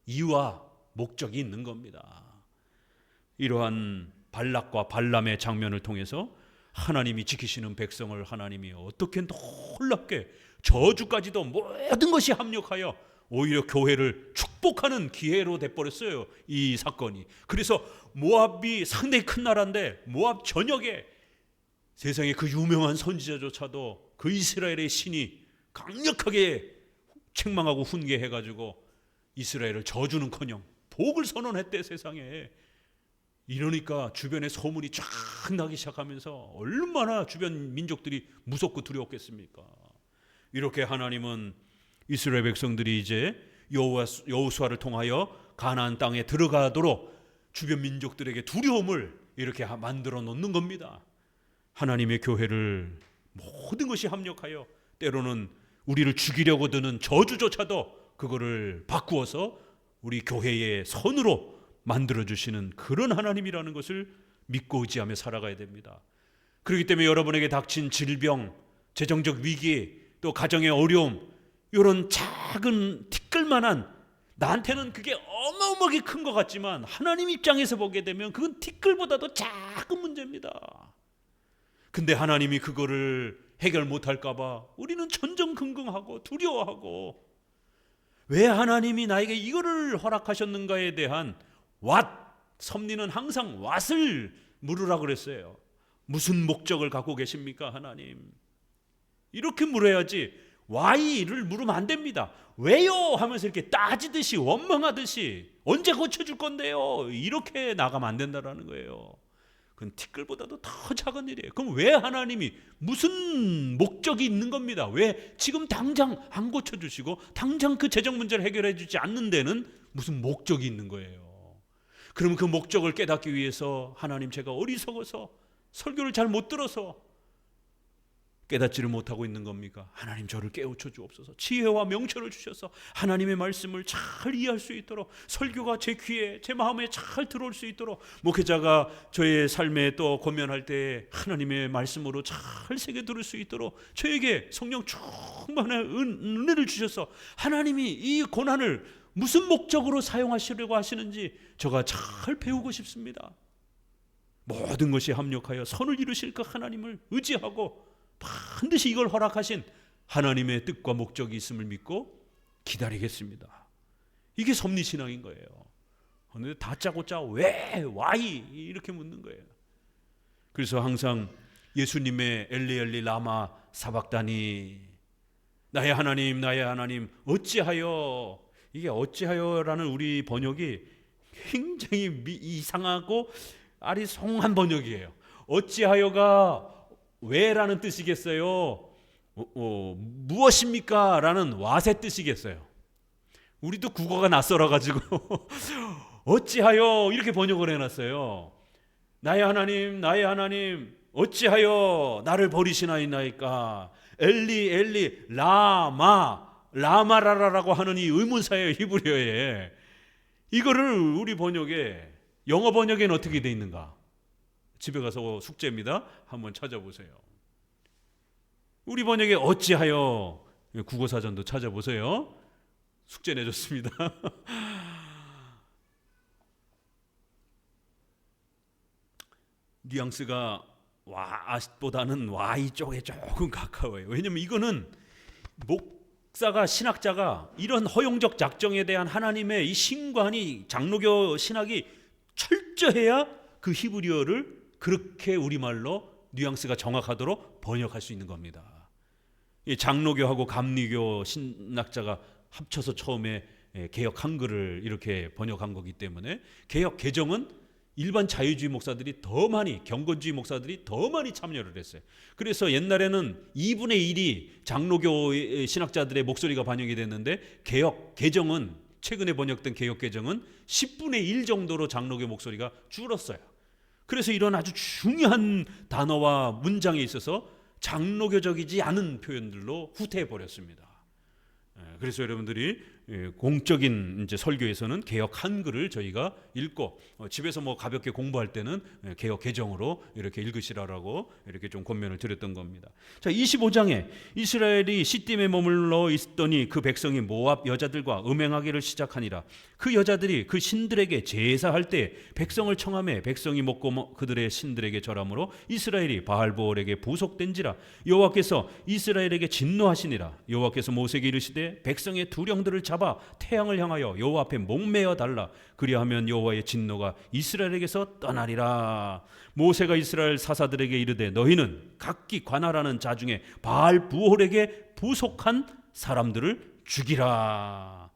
이유와 목적이 있는 겁니다. 이러한 발락과 발람의 장면을 통해서 하나님이 지키시는 백성을 하나님이 어떻게 놀랍게 저주까지도 모든 것이 합력하여 오히려 교회를 축복하는 기회로 돼버렸어요, 이 사건이. 그래서 모압이 상당히 큰 나라인데 모압 전역에 세상에 그 유명한 선지자조차도 그 이스라엘의 신이 강력하게 책망하고 훈계해가지고 이스라엘을 저주는커녕 복을 선언했대, 세상에. 이러니까 주변에 소문이 쫙 나기 시작하면서 얼마나 주변 민족들이 무섭고 두려웠겠습니까? 이렇게 하나님은 이스라엘 백성들이 이제 여호수아를 통하여 가나안 땅에 들어가도록 주변 민족들에게 두려움을 이렇게 만들어 놓는 겁니다. 하나님의 교회를 모든 것이 합력하여 때로는 우리를 죽이려고 드는 저주조차도 그거를 바꾸어서 우리 교회의 선으로 만들어주시는 그런 하나님이라는 것을 믿고 의지하며 살아가야 됩니다. 그렇기 때문에 여러분에게 닥친 질병, 재정적 위기, 또 가정의 어려움, 이런 작은 티끌만한, 나한테는 그게 어마어마하게 큰 것 같지만 하나님 입장에서 보게 되면 그건 티끌보다도 작은 문제입니다. 근데 하나님이 그거를 해결 못할까 봐 우리는 전전긍긍하고 두려워하고, 왜 하나님이 나에게 이거를 허락하셨는가에 대한 what, 섭리는 항상 what을 물으라 그랬어요. 무슨 목적을 갖고 계십니까 하나님? 이렇게 물어야지 why를 물으면 안 됩니다. 왜요? 하면서 이렇게 따지듯이 원망하듯이 언제 고쳐줄 건데요? 이렇게 나가면 안 된다는 거예요. 그건 티끌보다도 더 작은 일이에요. 그럼 왜 하나님이 무슨 목적이 있는 겁니다. 왜 지금 당장 안 고쳐주시고 당장 그 재정 문제를 해결해 주지 않는 데는 무슨 목적이 있는 거예요. 그러면 그 목적을 깨닫기 위해서 하나님, 제가 어리석어서 설교를 잘 못 들어서 깨닫지를 못하고 있는 겁니까? 하나님, 저를 깨우쳐 주옵소서. 지혜와 명철을 주셔서 하나님의 말씀을 잘 이해할 수 있도록, 설교가 제 귀에, 제 마음에 잘 들어올 수 있도록, 목회자가 저의 삶에 또 권면할 때 하나님의 말씀으로 잘 새겨 들을 수 있도록 저에게 성령 충만한 은혜를 주셔서 하나님이 이 고난을 무슨 목적으로 사용하시려고 하시는지 저가 잘 배우고 싶습니다. 모든 것이 합력하여 선을 이루실 그 하나님을 의지하고 반드시 이걸 허락하신 하나님의 뜻과 목적이 있음을 믿고 기다리겠습니다. 이게 섭리신앙인 거예요. 그런데 다짜고짜 왜, why 이렇게 묻는 거예요. 그래서 항상 예수님의 엘리 엘리 라마 사박다니, 나의 하나님 나의 하나님 어찌하여, 이게 어찌하여라는 우리 번역이 굉장히 이상하고 아리송한 번역이에요. 어찌하여가 왜라는 뜻이겠어요? 무엇입니까? 라는 what의 뜻이겠어요? 우리도 국어가 낯설어가지고 어찌하여 이렇게 번역을 해놨어요. 나의 하나님 나의 하나님 어찌하여 나를 버리시나이까. 엘리 엘리 라마라라라고 하는 이 의문사예요. 히브리어에. 이거를 우리 번역에, 영어 번역에는 어떻게 돼 있는가? 집에 가서 숙제입니다. 한번 찾아보세요. 우리 번역에 어찌하여, 국어사전도 찾아보세요. 숙제 내줬습니다. 뉘앙스가 와보다는 와이 쪽에 조금 가까워요. 왜냐면 이거는 목사가, 신학자가 이런 허용적 작정에 대한 하나님의 이 신관이, 장로교 신학이 철저해야 그 히브리어를 그렇게 우리말로 뉘앙스가 정확하도록 번역할 수 있는 겁니다. 이 장로교하고 감리교 신학자가 합쳐서 처음에 개역 한글을 이렇게 번역한 거기 때문에 개역 개정은 일반 자유주의 목사들이 더 많이, 경건주의 목사들이 더 많이 참여를 했어요. 그래서 옛날에는 2분의 1이 장로교 신학자들의 목소리가 반영이 됐는데 개역 개정은, 최근에 번역된 개역 개정은 10분의 1 정도로 장로교 목소리가 줄었어요. 그래서 이런 아주 중요한 단어와 문장에 있어서 장로교적이지 않은 표현들로 후퇴해 버렸습니다. 그래서 여러분들이 공적인 이제 설교에서는 개역 한글을 저희가 읽고, 집에서 뭐 가볍게 공부할 때는 개역 개정으로 이렇게 읽으시라라고 이렇게 좀 권면을 드렸던 겁니다. 자, 25장에 이스라엘이 시딤에 머물러 있더니 그 백성이 모압 여자들과 음행하기를 시작하니라. 그 여자들이 그 신들에게 제사할 때 백성을 청하매 백성이 먹고 그들의 신들에게 절함으로 이스라엘이 바알보올에게 부속된지라. 여호와께서 이스라엘에게 진노하시니라. 여호와께서 모세에게 이르시되 백성의 두령들을 잡아 태양을 향하여 여호와 앞에 목매어 달라. 그리하면 여호와의 진노가 이스라엘에게서 떠나리라. 모세가 이스라엘 사사들에게 이르되 너희는 각기 관할하는 자 중에 바알부올에게 부속한 사람들을 죽이라.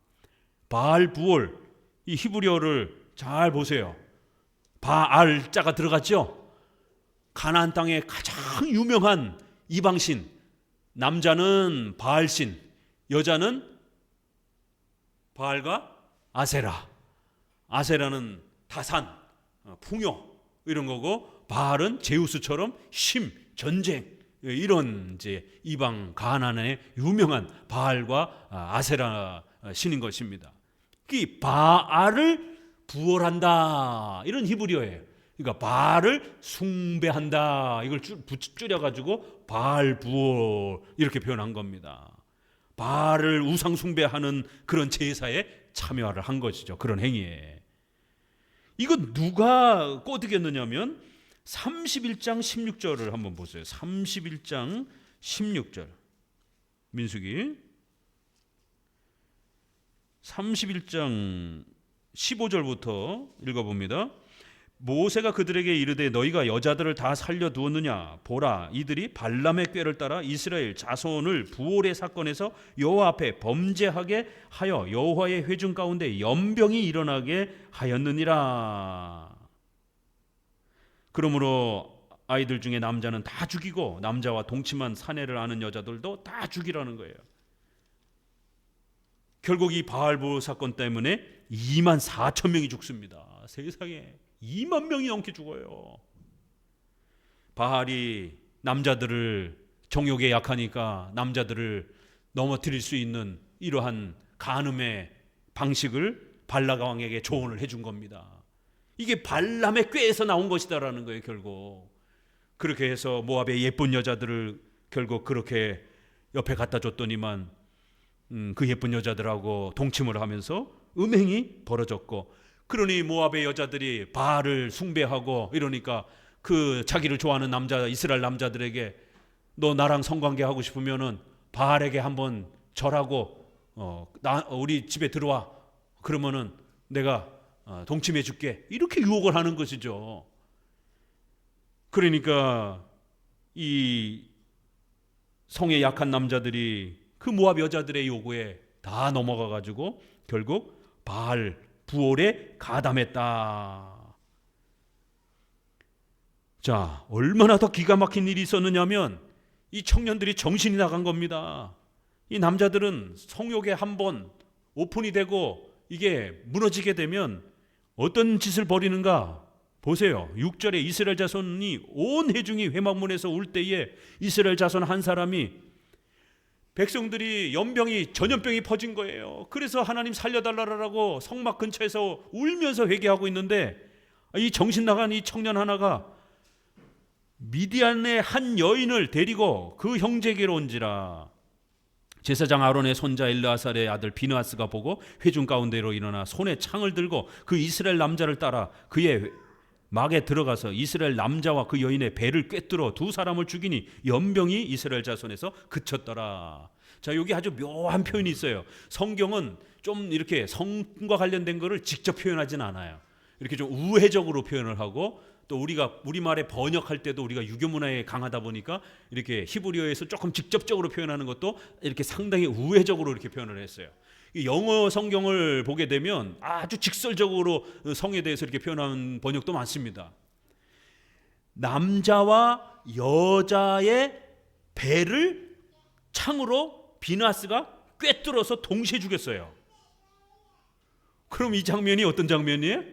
바알부올, 이 히브리어를 잘 보세요. 바알자가 들어갔죠. 가나안 땅의 가장 유명한 이방신, 남자는 바알신, 여자는 바알과 아세라. 아세라는 다산, 풍요 이런 거고, 바알은 제우스처럼 쉼, 전쟁, 이런 이제 이방 가나안의 유명한 바알과 아세라 신인 것입니다. 이 바알을 부활한다, 이런 히브리어예요. 그러니까 바알을 숭배한다, 이걸 줄여가지고 바알부올 이렇게 표현한 겁니다. 바알을 우상 숭배하는 그런 제사에 참여를 한 것이죠. 그런 행위에. 이거 누가 꼬드겼느냐면 31장 16절을 한번 보세요. 31장 16절 민수기. 31장 15절부터 읽어봅니다. 모세가 그들에게 이르되 너희가 여자들을 다 살려두었느냐? 보라, 이들이 발람의 꾀를 따라 이스라엘 자손을 부올의 사건에서 여호와 앞에 범죄하게 하여 여호와의 회중 가운데 연병이 일어나게 하였느니라. 그러므로 아이들 중에 남자는 다 죽이고 남자와 동침한 사내를 아는 여자들도 다 죽이라는 거예요. 결국 이 바알부 사건 때문에 2만 4천 명이 죽습니다. 세상에 2만 명이 넘게 죽어요. 바알이 남자들을 정욕에 약하니까 남자들을 넘어뜨릴 수 있는 이러한 간음의 방식을 발락 왕에게 조언을 해준 겁니다. 이게 발람의 꾀에서 나온 것이다라는 거예요. 결국 그렇게 해서 모압의 예쁜 여자들을 결국 그렇게 옆에 갖다 줬더니만 그 예쁜 여자들하고 동침을 하면서 음행이 벌어졌고, 그러니 모압의 여자들이 바알을 숭배하고 이러니까 그 자기를 좋아하는 남자 이스라엘 남자들에게 너 나랑 성관계하고 싶으면은 바알에게 한번 절하고 우리 집에 들어와, 그러면은 내가 동침해 줄게, 이렇게 유혹을 하는 것이죠. 그러니까 이 성에 약한 남자들이 그 모압 여자들의 요구에 다 넘어가 가지고 결국 바알 부올에 가담했다. 자, 얼마나 더 기가 막힌 일이 있었느냐면 이 청년들이 정신이 나간 겁니다. 이 남자들은 성욕에 한번 오픈이 되고 이게 무너지게 되면 어떤 짓을 벌이는가 보세요. 6절에 이스라엘 자손이 온 회중이 회막문에서 울 때에 이스라엘 자손 한 사람이, 백성들이 연병이 전염병이 퍼진 거예요. 그래서 하나님 살려달라고 성막 근처에서 울면서 회개하고 있는데 이 정신 나간 이 청년 하나가 미디안의 한 여인을 데리고 그 형제에게로 온지라. 제사장 아론의 손자 엘르아살의 아들 비느하스가 보고 회중 가운데로 일어나 손에 창을 들고 그 이스라엘 남자를 따라 그의 막에 들어가서 이스라엘 남자와 그 여인의 배를 꿰뚫어 두 사람을 죽이니 연병이 이스라엘 자손에서 그쳤더라. 자, 여기 아주 묘한 표현이 있어요. 성경은 좀 이렇게 성과 관련된 거를 직접 표현하진 않아요. 이렇게 좀 우회적으로 표현을 하고, 또 우리가 우리말에 번역할 때도 우리가 유교 문화에 강하다 보니까 이렇게 히브리어에서 조금 직접적으로 표현하는 것도 이렇게 상당히 우회적으로 이렇게 표현을 했어요. 영어 성경을 보게 되면 아주 직설적으로 성에 대해서 이렇게 표현하는 번역도 많습니다. 남자와 여자의 배를 창으로 비느하스가 꿰뚫어서 동시에 죽였어요. 그럼 이 장면이 어떤 장면이에요?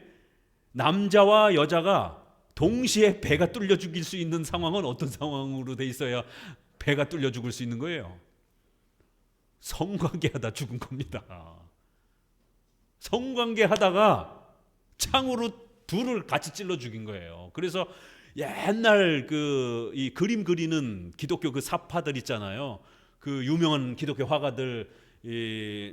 남자와 여자가 동시에 배가 뚫려 죽일 수 있는 상황은 어떤 상황으로 돼 있어야 배가 뚫려 죽을 수 있는 거예요? 성관계하다 죽은 겁니다. 성관계하다가 창으로 둘을 같이 찔러 죽인 거예요. 그래서 옛날 이 그림 그리는 기독교 그 사파들 있잖아요. 그 유명한 기독교 화가들,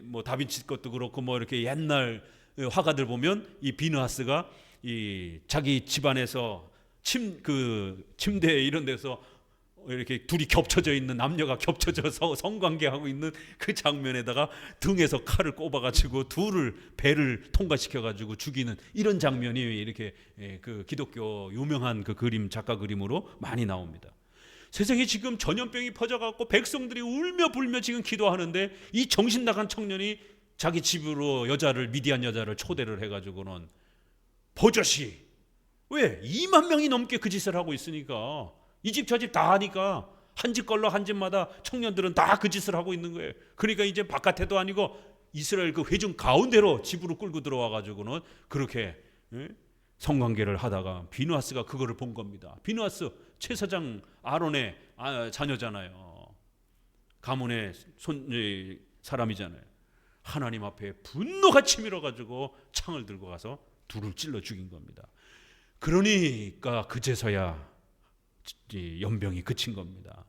뭐 다빈치 것도 그렇고 뭐 이렇게 옛날 화가들 보면 이 비느하스가 이 자기 집안에서 침대 이런 데서 이렇게 둘이 겹쳐져 있는, 남녀가 겹쳐져서 성관계하고 있는 그 장면에다가 등에서 칼을 꼽아가지고 배를 통과시켜가지고 죽이는 이런 장면이 이렇게 그 기독교 유명한 그 그림, 작가 그림으로 많이 나옵니다. 세상에 지금 전염병이 퍼져갖고 백성들이 울며 불며 지금 기도하는데 이 정신 나간 청년이 자기 집으로 미디안 여자를 초대를 해가지고는 버젓이, 왜? 2만 명이 넘게 그 짓을 하고 있으니까, 이 집 저 집 다 하니까 한 집 걸러 한 집마다 청년들은 다 그 짓을 하고 있는 거예요. 그러니까 이제 바깥에도 아니고 이스라엘 그 회중 가운데로 집으로 끌고 들어와 가지고는 그렇게 성관계를 하다가 비느하스가 그거를 본 겁니다. 비느하스 제사장 아론의 자녀잖아요. 가문의 사람이잖아요. 하나님 앞에 분노가 치밀어 가지고 창을 들고 가서 둘을 찔러 죽인 겁니다. 그러니까 그제서야 연병이 그친 겁니다.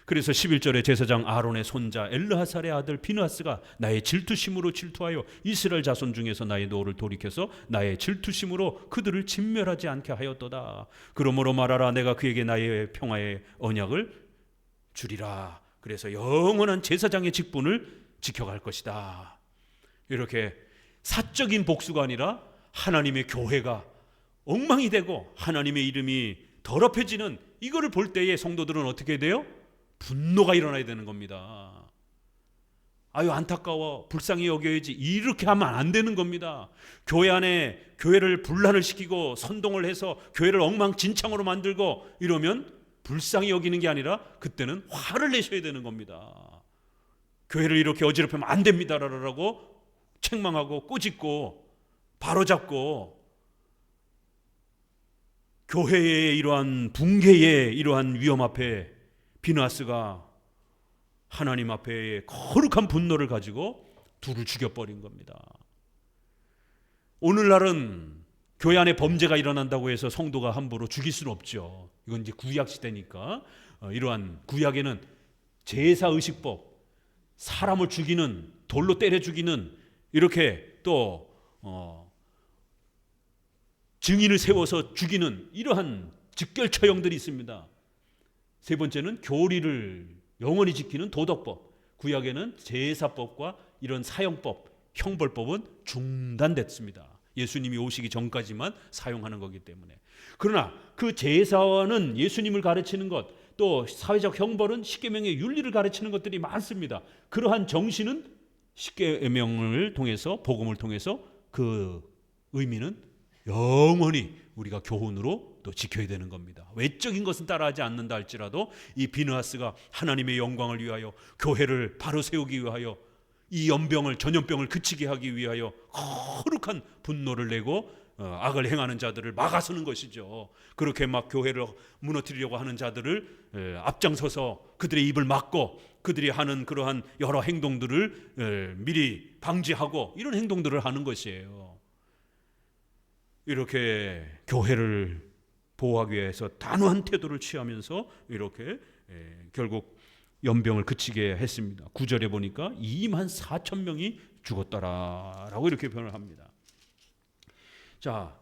그래서 11절에 제사장 아론의 손자 엘르하살의 아들 비느하스가 나의 질투심으로 질투하여 이스라엘 자손 중에서 나의 노를 돌이켜서 나의 질투심으로 그들을 진멸하지 않게 하였도다. 그러므로 말하라, 내가 그에게 나의 평화의 언약을 주리라. 그래서 영원한 제사장의 직분을 지켜갈 것이다. 이렇게 사적인 복수가 아니라 하나님의 교회가 엉망이 되고 하나님의 이름이 더럽혀지는 이거를 볼 때에 성도들은 어떻게 돼요? 분노가 일어나야 되는 겁니다. 아유, 안타까워, 불쌍히 여겨야지, 이렇게 하면 안 되는 겁니다. 교회 안에 교회를 분란을 시키고 선동을 해서 교회를 엉망진창으로 만들고 이러면 불쌍히 여기는 게 아니라 그때는 화를 내셔야 되는 겁니다. 교회를 이렇게 어지럽히면 안 됩니다라고 책망하고 꾸짖고 바로잡고, 교회의 이러한 붕괴의 이러한 위험 앞에 비느하스가 하나님 앞에 거룩한 분노를 가지고 둘을 죽여버린 겁니다. 오늘날은 교회 안에 범죄가 일어난다고 해서 성도가 함부로 죽일 수는 없죠. 이건 이제 구약 시대니까. 이러한 구약에는 제사의식법, 사람을 죽이는, 돌로 때려 죽이는, 이렇게 또 증인을 세워서 죽이는 이러한 직결처형들이 있습니다. 세 번째는 교리를 영원히 지키는 도덕법. 구약에는 제사법과 이런 사형법, 형벌법은 중단됐습니다. 예수님이 오시기 전까지만 사용하는 거기 때문에. 그러나 그 제사는 예수님을 가르치는 것, 또 사회적 형벌은 십계명의 윤리를 가르치는 것들이 많습니다. 그러한 정신은 십계명을 통해서, 복음을 통해서 그 의미는 영원히 우리가 교훈으로 또 지켜야 되는 겁니다. 외적인 것은 따라하지 않는다 할지라도 이 비느하스가 하나님의 영광을 위하여, 교회를 바로 세우기 위하여, 이 연병을, 전염병을 그치게 하기 위하여 거룩한 분노를 내고 악을 행하는 자들을 막아서는 것이죠. 그렇게 막 교회를 무너뜨리려고 하는 자들을 앞장서서 그들의 입을 막고 그들이 하는 그러한 여러 행동들을 미리 방지하고 이런 행동들을 하는 것이에요. 이렇게 교회를 보호하기 위해서 단호한 태도를 취하면서 이렇게 결국 연병을 그치게 했습니다. 9절에 보니까 24,000명이 죽었더라라고 이렇게 표현을 합니다. 자,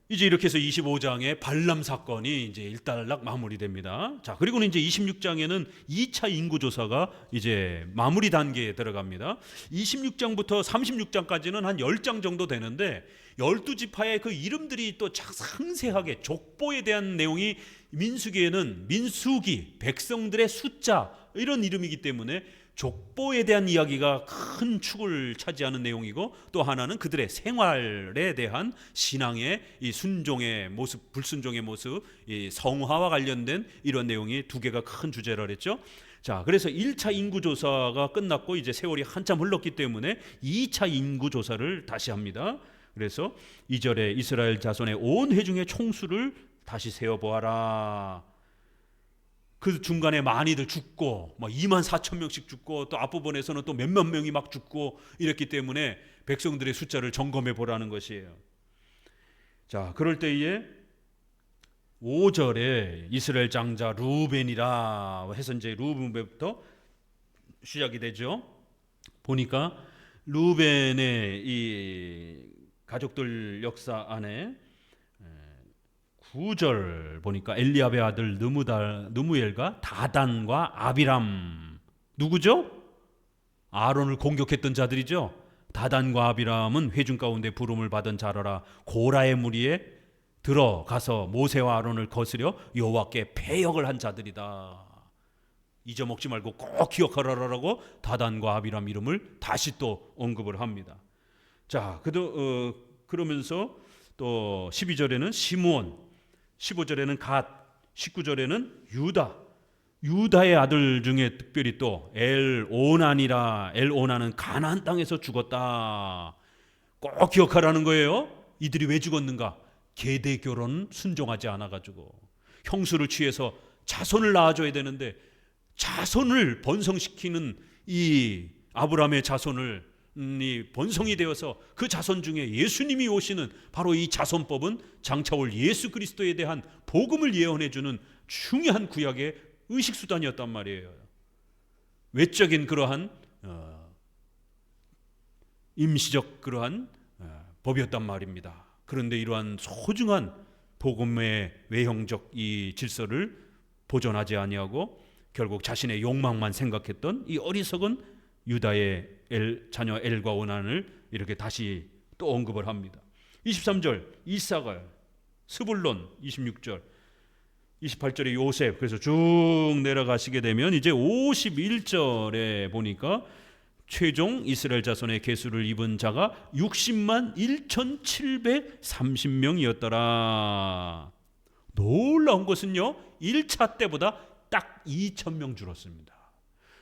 이제 이렇게 해서 25장의 발람 사건이 이제 일단락 마무리됩니다. 자, 그리고는 이제 26장에는 2차 인구조사가 이제 마무리 단계에 들어갑니다. 26장부터 36장까지는 한 10장 정도 되는데 12지파의 그 이름들이 또 상세하게 족보에 대한 내용이 민수기에는 민수기, 백성들의 숫자 이런 이름이기 때문에 족보에 대한 이야기가 큰 축을 차지하는 내용이고, 또 하나는 그들의 생활에 대한 신앙의 이 순종의 모습, 불순종의 모습, 이 성화와 관련된 이런 내용이 두 개가 큰 주제라 그랬죠. 자, 그래서 1차 인구조사가 끝났고 이제 세월이 한참 흘렀기 때문에 2차 인구조사를 다시 합니다. 그래서 2절에 이스라엘 자손의 온 회중의 총수를 다시 세어보아라. 그 중간에 많이들 죽고 막 24,000명씩 죽고 또 앞부분에서는 또 몇몇 명이 막 죽고 이랬기 때문에 백성들의 숫자를 점검해 보라는 것이에요. 자, 그럴 때에 5절에 이스라엘 장자 루벤이라 해서 이제 루벤부터 시작이 되죠. 보니까 루벤의 이 가족들 역사 안에 9절 보니까 엘리압의 아들 느무엘과 다단과 아비람, 누구죠? 아론을 공격했던 자들이죠. 다단과 아비람은 회중 가운데 부름을 받은 자라라. 고라의 무리에 들어가서 모세와 아론을 거스려 여호와께 패역을 한 자들이다. 잊어먹지 말고 꼭 기억하라라고 다단과 아비람 이름을 다시 또 언급을 합니다. 자, 그러면서 또 12절에는 시므온, 15절에는 갓, 19절에는 유다의 아들 중에 특별히 또 엘오난이라. 엘오난은 가나안 땅에서 죽었다. 꼭 기억하라는 거예요. 이들이 왜 죽었는가? 계대 결혼 순종하지 않아가지고 형수를 취해서 자손을 낳아줘야 되는데 자손을 번성시키는 이 아브라함의 자손을 이 번성이 되어서 그 자손 중에 예수님이 오시는 바로 이 자손법은 장차 올 예수 그리스도에 대한 복음을 예언해 주는 중요한 구약의 의식수단이었단 말이에요. 외적인 그러한 임시적 그러한 법이었단 말입니다. 그런데 이러한 소중한 복음의 외형적 이 질서를 보존하지 아니하고 결국 자신의 욕망만 생각했던 이 어리석은 유다의 자녀 엘과 오난을 이렇게 다시 또 언급을 합니다. 23절 이사갈, 스불론 26절, 28절에 요셉. 그래서 쭉 내려가시게 되면 이제 51절에 보니까 최종 이스라엘 자손의 계수를 입은 자가 60만 1,730명이었더라. 놀라운 것은요, 1차 때보다 딱 2,000명 줄었습니다.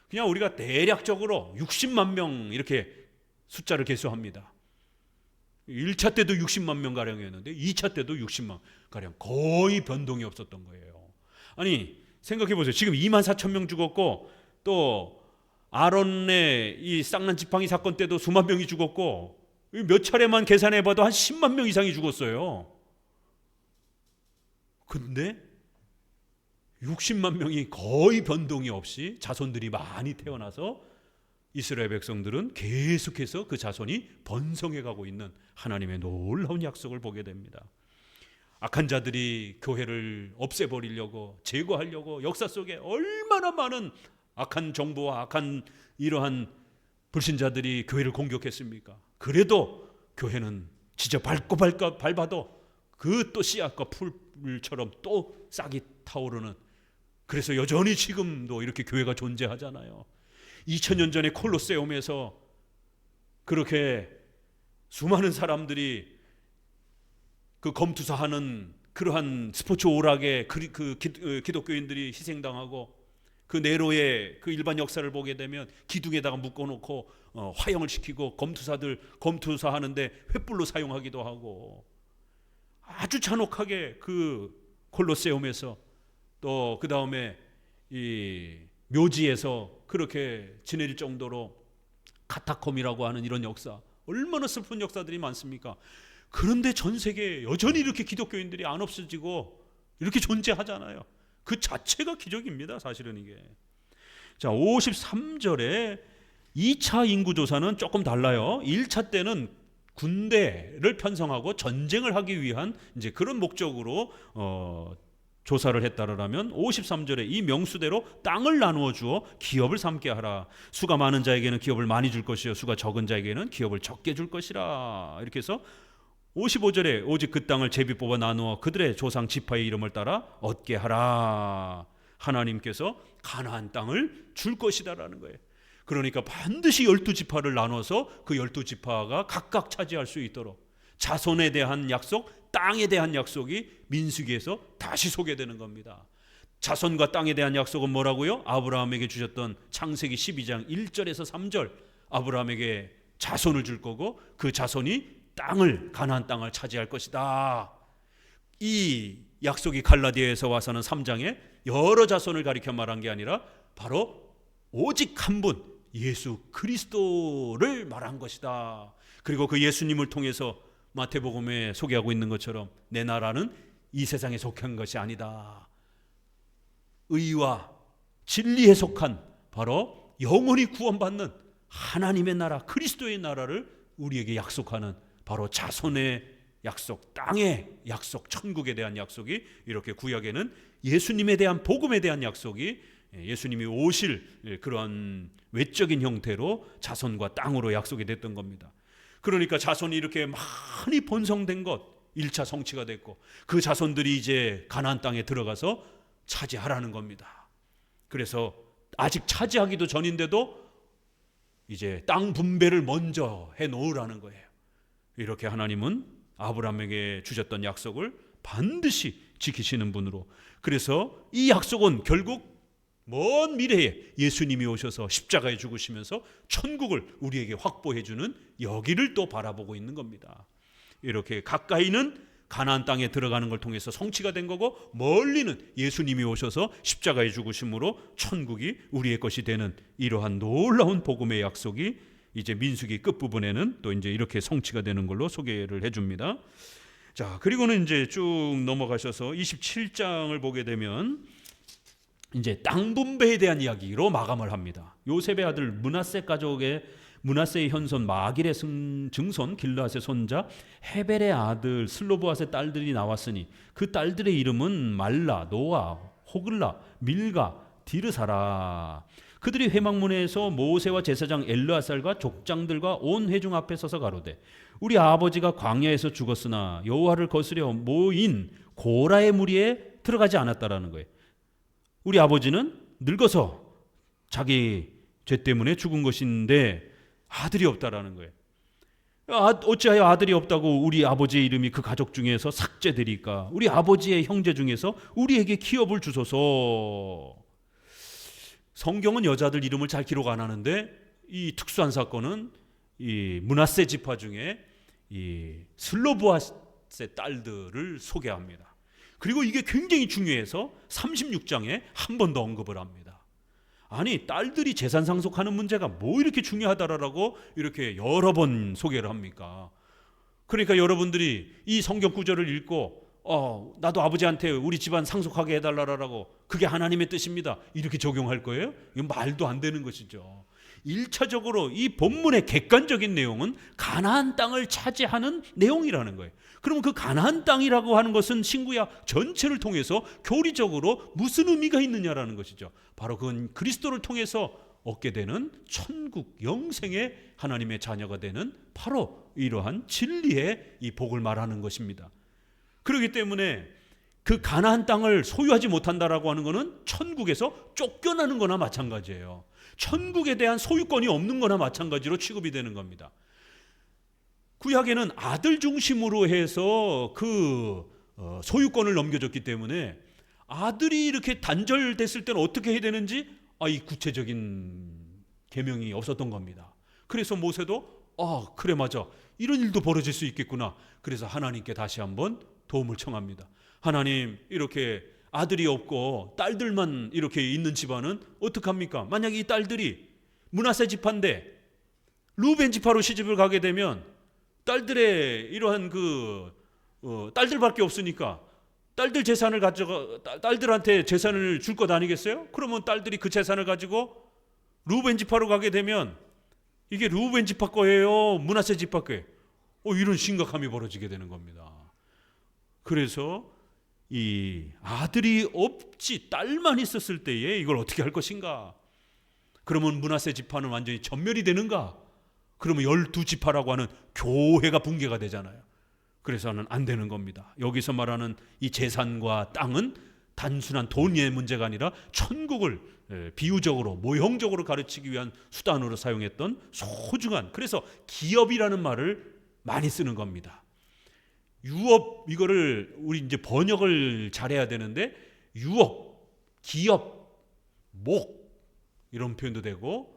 그냥 우리가 대략적으로 60만 명 이렇게 숫자를 계수합니다. 1차 때도 60만 명 가량이었는데 2차 때도 60만 가량, 거의 변동이 없었던 거예요. 아니 생각해 보세요. 지금 24,000명 죽었고, 또 아론의 이 쌍난 지팡이 사건 때도 수만 명이 죽었고, 몇 차례만 계산해 봐도 한 10만 명 이상이 죽었어요. 근데 60만 명이 거의 변동이 없이 자손들이 많이 태어나서 이스라엘 백성들은 계속해서 그 자손이 번성해 가고 있는 하나님의 놀라운 약속을 보게 됩니다. 악한 자들이 교회를 없애버리려고, 제거하려고 역사 속에 얼마나 많은 악한 정보와 악한 이러한 불신자들이 교회를 공격했습니까? 그래도 교회는 진짜 밟아도 그 또 씨앗과 풀처럼 또 싹이 타오르는, 그래서 여전히 지금도 이렇게 교회가 존재하잖아요. 2000년 전에 콜로세움에서 그렇게 수많은 사람들이 그 검투사하는 그러한 스포츠 오락에 기독교인들이 희생당하고, 그 네로의 그 일반 역사를 보게 되면 기둥에다가 묶어놓고 화형을 시키고 검투사하는데 횃불로 사용하기도 하고, 아주 잔혹하게 그 콜로세움에서, 또 그 다음에 이 묘지에서 그렇게 지낼 정도로 카타콤이라고 하는 이런 역사, 얼마나 슬픈 역사들이 많습니까? 그런데 전 세계에 여전히 이렇게 기독교인들이 안 없어지고 이렇게 존재하잖아요. 그 자체가 기적입니다, 사실은 이게. 자, 53절에 2차 인구조사는 조금 달라요. 1차 때는 군대를 편성하고 전쟁을 하기 위한 이제 그런 목적으로 조사를 했다라면, 53절에 이 명수대로 땅을 나누어 주어 기업을 삼게 하라. 수가 많은 자에게는 기업을 많이 줄 것이요 수가 적은 자에게는 기업을 적게 줄 것이라. 이렇게 해서 55절에 오직 그 땅을 제비 뽑아 나누어 그들의 조상 지파의 이름을 따라 얻게 하라. 하나님께서 가나안 땅을 줄 것이다라는 거예요. 그러니까 반드시 12지파를 나눠서 그 12지파가 각각 차지할 수 있도록 자손에 대한 약속, 땅에 대한 약속이 민수기에서 다시 소개되는 겁니다. 자손과 땅에 대한 약속은 뭐라고요? 아브라함에게 주셨던 창세기 12장 1절에서 3절, 아브라함에게 자손을 줄 거고 그 자손이 땅을, 가나안 땅을 차지할 것이다. 이 약속이 갈라디아에서 와서는 3장에 여러 자손을 가리켜 말한 게 아니라 바로 오직 한 분, 예수 그리스도를 말한 것이다. 그리고 그 예수님을 통해서 마태복음에 소개하고 있는 것처럼 내 나라는 이 세상에 속한 것이 아니다. 의와 진리에 속한 바로 영원히 구원받는 하나님의 나라, 그리스도의 나라를 우리에게 약속하는 바로 자손의 약속, 땅의 약속, 천국에 대한 약속이 이렇게 구약에는 예수님에 대한 복음에 대한 약속이 예수님이 오실 그런 외적인 형태로 자손과 땅으로 약속이 됐던 겁니다. 그러니까 자손이 이렇게 많이 번성된 것, 1차 성취가 됐고 그 자손들이 이제 가나안 땅에 들어가서 차지하라는 겁니다. 그래서 아직 차지하기도 전인데도 이제 땅 분배를 먼저 해놓으라는 거예요. 이렇게 하나님은 아브라함에게 주셨던 약속을 반드시 지키시는 분으로, 그래서 이 약속은 결국 먼 미래에 예수님이 오셔서 십자가에 죽으시면서 천국을 우리에게 확보해 주는 여기를 또 바라보고 있는 겁니다. 이렇게 가까이는 가나안 땅에 들어가는 걸 통해서 성취가 된 거고, 멀리는 예수님이 오셔서 십자가에 죽으심으로 천국이 우리의 것이 되는 이러한 놀라운 복음의 약속이 이제 민수기 끝부분에는 또 이제 이렇게 성취가 되는 걸로 소개를 해줍니다. 자, 그리고는 이제 쭉 넘어가셔서 27장을 보게 되면 이제 땅 분배에 대한 이야기로 마감을 합니다. 요셉의 아들 므낫세 가족의 므낫세의 현손 마길의 증손 길르앗의 손자 헤벨의 아들 슬로브앗의 딸들이 나왔으니 그 딸들의 이름은 말라, 노아, 호글라, 밀가, 디르사라. 그들이 회막문에서 모세와 제사장 엘르아살과 족장들과 온 회중 앞에 서서 가로되 우리 아버지가 광야에서 죽었으나 여호와를 거스려 모인 고라의 무리에 들어가지 않았다라는 거예요. 우리 아버지는 늙어서 자기 죄 때문에 죽은 것인데 아들이 없다라는 거예요. 어찌하여 아들이 없다고 우리 아버지의 이름이 그 가족 중에서 삭제되리까? 우리 아버지의 형제 중에서 우리에게 기업을 주소서. 성경은 여자들 이름을 잘 기록 안 하는데 이 특수한 사건은 이 므낫세 지파 중에 이 슬로브앗의 딸들을 소개합니다. 그리고 이게 굉장히 중요해서 36장에 한 번 더 언급을 합니다. 아니, 딸들이 재산 상속하는 문제가 뭐 이렇게 중요하다라고 이렇게 여러 번 소개를 합니까? 그러니까 여러분들이 이 성경 구절을 읽고 나도 아버지한테 우리 집안 상속하게 해달라라고, 그게 하나님의 뜻입니다, 이렇게 적용할 거예요? 이건 말도 안 되는 것이죠. 1차적으로 이 본문의 객관적인 내용은 가나안 땅을 차지하는 내용이라는 거예요. 그러면 그 가나안 땅이라고 하는 것은 신구약 전체를 통해서 교리적으로 무슨 의미가 있느냐라는 것이죠. 바로 그건 그리스도를 통해서 얻게 되는 천국 영생의 하나님의 자녀가 되는 바로 이러한 진리의 이 복을 말하는 것입니다. 그렇기 때문에 그 가나안 땅을 소유하지 못한다라고 하는 것은 천국에서 쫓겨나는 거나 마찬가지예요. 천국에 대한 소유권이 없는 거나 마찬가지로 취급이 되는 겁니다. 구약에는 아들 중심으로 해서 그 소유권을 넘겨줬기 때문에 아들이 이렇게 단절됐을 때는 어떻게 해야 되는지 이 구체적인 계명이 없었던 겁니다. 그래서 모세도 그래 맞아, 이런 일도 벌어질 수 있겠구나. 그래서 하나님께 다시 한번 도움을 청합니다. 하나님, 이렇게 아들이 없고 딸들만 이렇게 있는 집안은 어떡합니까? 만약에 이 딸들이 므낫세 지파인데 루벤 지파로 시집을 가게 되면 딸들의 이러한 딸들밖에 없으니까 딸들 재산을 딸들한테 재산을 줄 것 아니겠어요? 그러면 딸들이 그 재산을 가지고 루벤 지파로 가게 되면 이게 루벤 지파 거예요, 므낫세 지파 거예요? 이런 심각함이 벌어지게 되는 겁니다. 그래서 이 아들이 없지 딸만 있었을 때에 이걸 어떻게 할 것인가? 그러면 므낫세 지파는 완전히 전멸이 되는가? 그러면 12지파라고 하는 교회가 붕괴가 되잖아요. 그래서는 안 되는 겁니다. 여기서 말하는 이 재산과 땅은 단순한 돈의 문제가 아니라 천국을 비유적으로 모형적으로 가르치기 위한 수단으로 사용했던 소중한, 그래서 기업이라는 말을 많이 쓰는 겁니다. 유업, 이거를 우리 이제 번역을 잘해야 되는데 유업, 기업, 목 이런 표현도 되고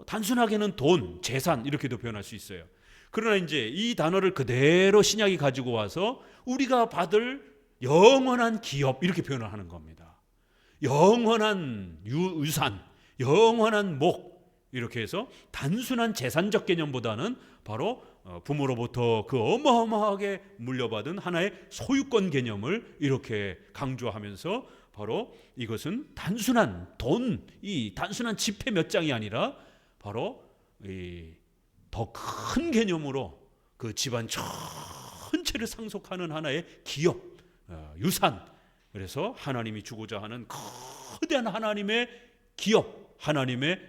단순하게는 돈, 재산 이렇게도 표현할 수 있어요. 그러나 이제 이 단어를 그대로 신약이 가지고 와서 우리가 받을 영원한 기업 이렇게 표현을 하는 겁니다. 영원한 유산, 영원한 목 이렇게 해서 단순한 재산적 개념보다는 바로 부모로부터 그 어마어마하게 물려받은 하나의 소유권 개념을 이렇게 강조하면서 바로 이것은 단순한 돈, 이 단순한 지폐 몇 장이 아니라 바로 더 큰 개념으로 그 집안 전체를 상속하는 하나의 기업, 유산. 그래서 하나님이 주고자 하는 거대한 하나님의 기업, 하나님의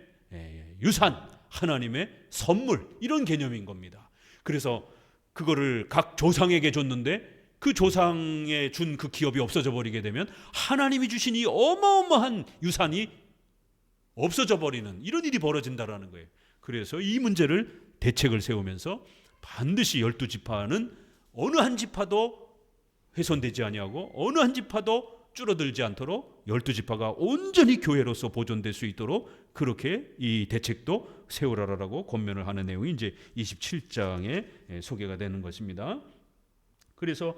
유산, 하나님의 선물, 이런 개념인 겁니다. 그래서 그거를 각 조상에게 줬는데 그 조상에 준 그 기업이 없어져 버리게 되면 하나님이 주신 이 어마어마한 유산이 없어져 버리는 이런 일이 벌어진다라는 거예요. 그래서 이 문제를 대책을 세우면서 반드시 12지파는 어느 한 지파도 훼손되지 아니하고 어느 한 지파도 줄어들지 않도록 12지파가 온전히 교회로서 보존될 수 있도록 그렇게 이 대책도 세우라라고 권면을 하는 내용이 이제 27장에 소개가 되는 것입니다. 그래서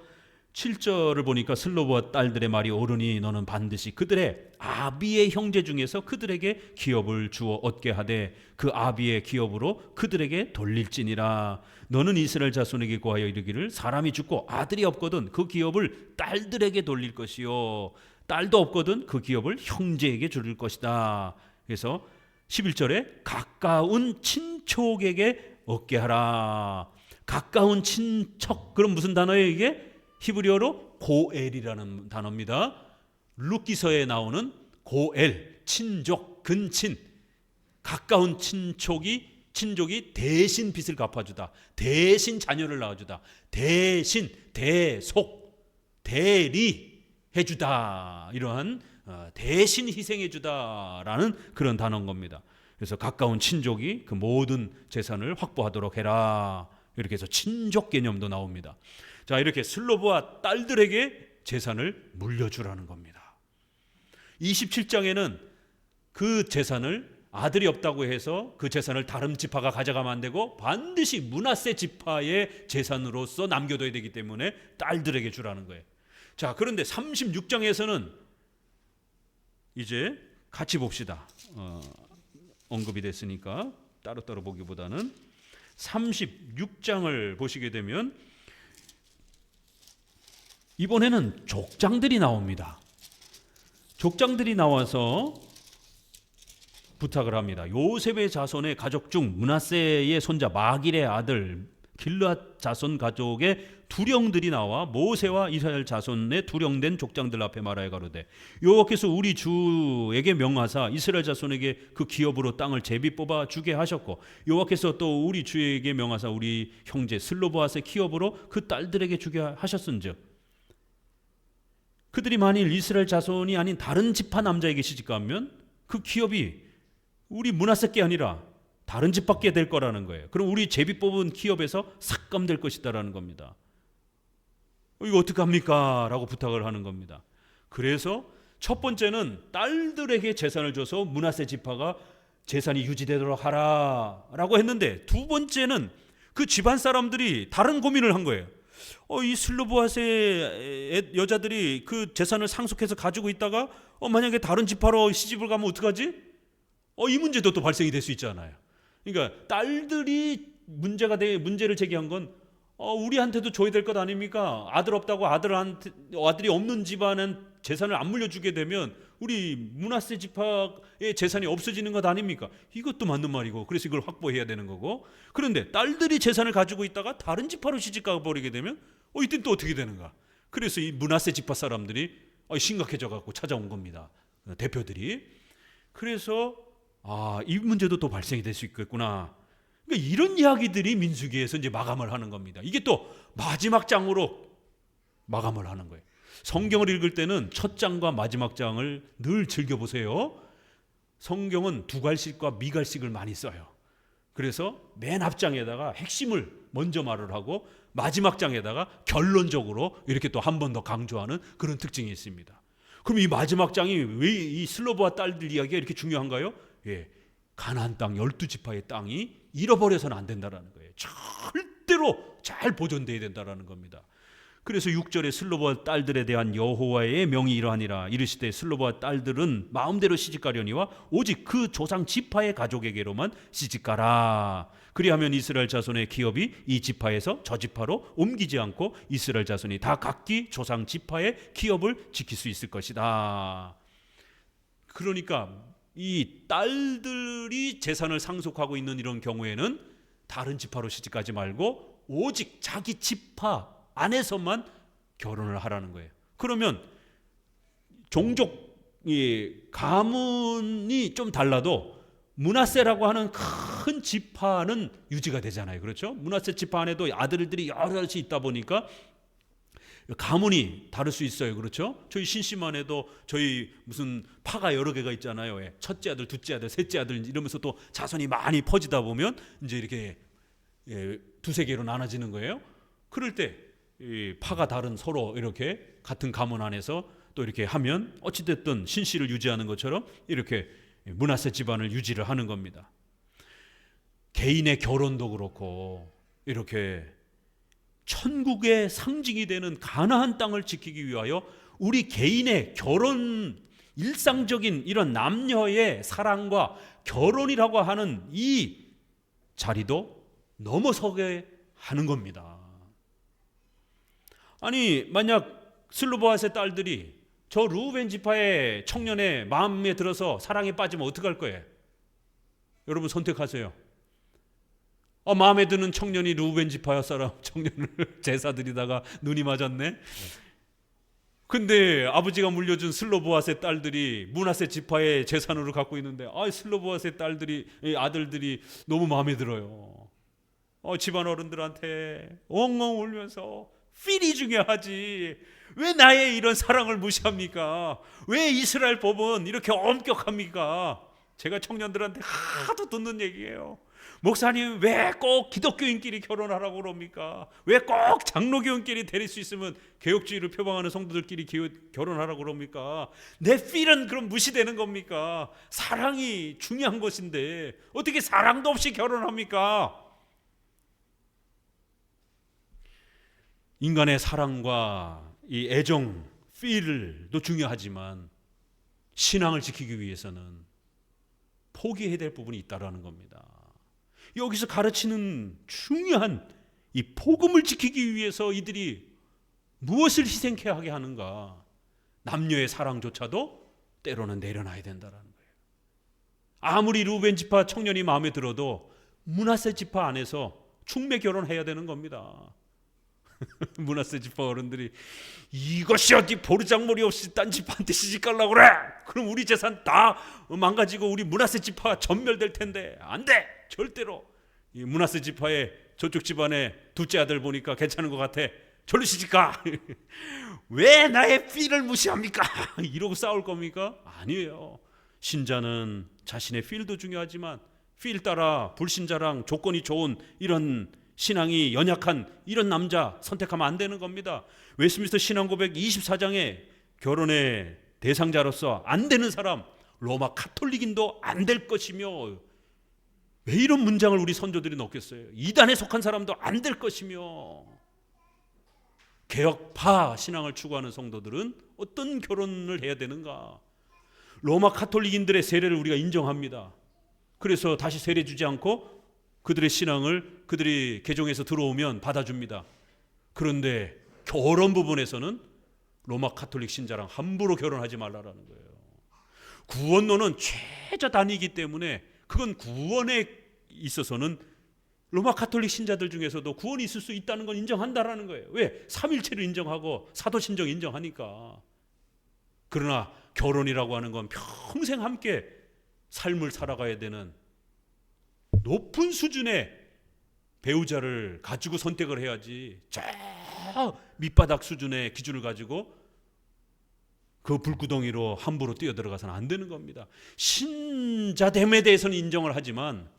7절을 보니까 슬로브와 딸들의 말이 옳으니 너는 반드시 그들의 아비의 형제 중에서 그들에게 기업을 주어 얻게 하되 그 아비의 기업으로 그들에게 돌릴지니라. 너는 이스라엘 자손에게 고하여 이르기를 사람이 죽고 아들이 없거든 그 기업을 딸들에게 돌릴 것이요 딸도 없거든 그 기업을 형제에게 줄 것이다. 그래서 11절에 가까운 친척에게 얻게 하라. 가까운 친척, 그럼 무슨 단어예요 이게? 히브리어로 고엘이라는 단어입니다. 룻기서에 나오는 고엘, 친족, 근친, 가까운 친족이 대신 빚을 갚아주다, 대신 자녀를 낳아주다, 대신 대속 대리 해주다, 이러한 대신 희생해주다라는 그런 단어인 겁니다. 그래서 가까운 친족이 그 모든 재산을 확보하도록 해라, 이렇게 해서 친족 개념도 나옵니다. 자, 이렇게 슬로보와 딸들에게 재산을 물려주라는 겁니다. 27장에는 그 재산을 아들이 없다고 해서 그 재산을 다른 지파가 가져가면 안 되고 반드시 므낫세 지파의 재산으로서 남겨둬야 되기 때문에 딸들에게 주라는 거예요. 자, 그런데 36장에서는 이제 같이 봅시다. 언급이 됐으니까 따로따로 보기보다는 36장을 보시게 되면 이번에는 족장들이 나옵니다. 족장들이 나와서 부탁을 합니다. 요셉의 자손의 가족 중 므낫세의 손자 마길의 아들 길르앗 자손 가족의 두령들이 나와 모세와 이스라엘 자손의 두령된 족장들 앞에 말하여 가로되 여호와께서 우리 주에게 명하사 이스라엘 자손에게 그 기업으로 땅을 제비 뽑아 주게 하셨고 여호와께서 또 우리 주에게 명하사 우리 형제 슬로보앗의 기업으로 그 딸들에게 주게 하셨은즉 그들이 만일 이스라엘 자손이 아닌 다른 지파 남자에게 시집가면 그 기업이 우리 므낫세께 아니라 다른 집 받게 될 거라는 거예요. 그럼 우리 제비 뽑은 기업에서 삭감될 것이다라는 겁니다. 이거 어떡합니까? 라고 부탁을 하는 겁니다. 그래서 첫 번째는 딸들에게 재산을 줘서 므낫세 지파가 재산이 유지되도록 하라 라고 했는데, 두 번째는 그 집안 사람들이 다른 고민을 한 거예요. 이 슬로보앗의 여자들이 그 재산을 상속해서 가지고 있다가 만약에 다른 지파로 시집을 가면 어떡하지? 이 문제도 또 발생이 될 수 있잖아요. 그러니까 딸들이 문제를 제기한 건 우리한테도 줘야 될 것 아닙니까? 아들 없다고 아들이 없는 집안은 재산을 안 물려주게 되면 우리 므낫세 지파의 재산이 없어지는 것 아닙니까? 이것도 맞는 말이고, 그래서 이걸 확보해야 되는 거고. 그런데 딸들이 재산을 가지고 있다가 다른 지파로 시집가 버리게 되면 이때는 또 어떻게 되는가? 그래서 이 므낫세 지파 사람들이 심각해져 갖고 찾아온 겁니다. 대표들이. 그래서 이 문제도 또 발생이 될 수 있겠구나. 그러니까 이런 이야기들이 민수기에서 이제 마감을 하는 겁니다. 이게 또 마지막 장으로 마감을 하는 거예요. 성경을 읽을 때는 첫 장과 마지막 장을 늘 즐겨보세요. 성경은 두갈씩과 미갈씩을 많이 써요. 그래서 맨 앞장에다가 핵심을 먼저 말을 하고 마지막 장에다가 결론적으로 이렇게 또 한 번 더 강조하는 그런 특징이 있습니다. 그럼 이 마지막 장이 왜 이 슬로보와 딸들 이야기가 이렇게 중요한가요? 가나안 땅 12지파의 땅이 잃어버려서는 안 된다는 거예요. 절대로 잘 보존돼야 된다는 겁니다. 그래서 6절에 슬로보와 딸들에 대한 여호와의 명이 이러하니라. 이르시되 슬로보와 딸들은 마음대로 시집가려니와 오직 그 조상 지파의 가족에게로만 시집가라. 그리하면 이스라엘 자손의 기업이 이 지파에서 저 지파로 옮기지 않고 이스라엘 자손이 다 각기 조상 지파의 기업을 지킬 수 있을 것이다. 그러니까 이 딸들이 재산을 상속하고 있는 이런 경우에는 다른 지파로 시집가지 말고 오직 자기 지파 안에서만 결혼을 하라는 거예요. 그러면 가문이 좀 달라도 므낫세라고 하는 큰 지파는 유지가 되잖아요. 그렇죠? 므낫세 지파 안에도 아들들이 여럿이 있다 보니까 가문이 다를 수 있어요. 그렇죠? 저희 신씨만 해도 저희 무슨 파가 여러 개가 있잖아요. 첫째 아들, 둘째 아들, 셋째 아들 이러면서 또 자손이 많이 퍼지다 보면 이제 이렇게 두세 개로 나눠지는 거예요. 그럴 때 이 파가 다른 서로 이렇게 같은 가문 안에서 또 이렇게 하면 어찌됐든 신씨를 유지하는 것처럼 이렇게 므낫세 집안을 유지를 하는 겁니다. 개인의 결혼도 그렇고 이렇게 천국의 상징이 되는 가나안 땅을 지키기 위하여 우리 개인의 결혼, 일상적인 이런 남녀의 사랑과 결혼이라고 하는 이 자리도 넘어서게 하는 겁니다. 아니 만약 슬로보앗의 딸들이 저 르우벤 지파의 청년의 마음에 들어서 사랑에 빠지면 어떡할 거예요? 여러분 선택하세요. 마음에 드는 청년이 르우벤 지파의 사람 청년을 제사 드리다가 눈이 맞았네. 근데 아버지가 물려준 슬로보아스의 딸들이 므낫세 지파의 재산으로 갖고 있는데 슬로보아스의 아들들이 너무 마음에 들어요. 집안 어른들한테 엉엉 울면서 필이 중요하지, 왜 나의 이런 사랑을 무시합니까? 왜 이스라엘 법은 이렇게 엄격합니까? 제가 청년들한테 하도 듣는 얘기예요. 목사님, 왜 꼭 기독교인끼리 결혼하라고 그럽니까? 왜 꼭 장로교인끼리 데릴 수 있으면 개혁주의를 표방하는 성도들끼리 결혼하라고 그럽니까? 내 필은 그럼 무시되는 겁니까? 사랑이 중요한 것인데 어떻게 사랑도 없이 결혼합니까? 인간의 사랑과 이 애정, 필도 중요하지만 신앙을 지키기 위해서는 포기해야 될 부분이 있다라는 겁니다. 여기서 가르치는 중요한 이 복음을 지키기 위해서 이들이 무엇을 희생케 하게 하는가? 남녀의 사랑조차도 때로는 내려놔야 된다라는 거예요. 아무리 루벤 지파 청년이 마음에 들어도 므낫세 지파 안에서 충매 결혼해야 되는 겁니다. 므낫세 지파 어른들이 이것이 어디 보르장머리 없이 딴 지파한테 시집가려고 그래? 그럼 우리 재산 다 망가지고 우리 므낫세 지파 전멸될 텐데 안 돼! 절대로. 이 므낫세 지파의 저쪽 집안의 둘째 아들 보니까 괜찮은 것 같아. 절로 시집가. 왜 나의 필을 무시합니까? 이러고 싸울 겁니까? 아니에요. 신자는 자신의 필도 중요하지만 필 따라 불신자랑 조건이 좋은 이런 신앙이 연약한 이런 남자 선택하면 안 되는 겁니다. 웨스트민스터 신앙고백 24장에 결혼의 대상자로서 안 되는 사람, 로마 카톨릭인도 안 될 것이며, 왜 이런 문장을 우리 선조들이 넣겠어요? 이단에 속한 사람도 안 될 것이며, 개혁파 신앙을 추구하는 성도들은 어떤 결혼을 해야 되는가? 로마 카톨릭인들의 세례를 우리가 인정합니다. 그래서 다시 세례 주지 않고 그들의 신앙을 그들이 개종해서 들어오면 받아줍니다. 그런데 결혼 부분에서는 로마 카톨릭 신자랑 함부로 결혼하지 말라라는 거예요. 구원론은 최저 단위이기 때문에 그건 구원에 있어서는 로마 카톨릭 신자들 중에서도 구원이 있을 수 있다는 건 인정한다라는 거예요. 왜? 삼일체를 인정하고 사도신정 인정하니까. 그러나 결혼이라고 하는 건 평생 함께 삶을 살아가야 되는 높은 수준의 배우자를 가지고 선택을 해야지, 저 밑바닥 수준의 기준을 가지고 그 불구덩이로 함부로 뛰어들어가서는 안 되는 겁니다. 신자됨에 대해서는 인정을 하지만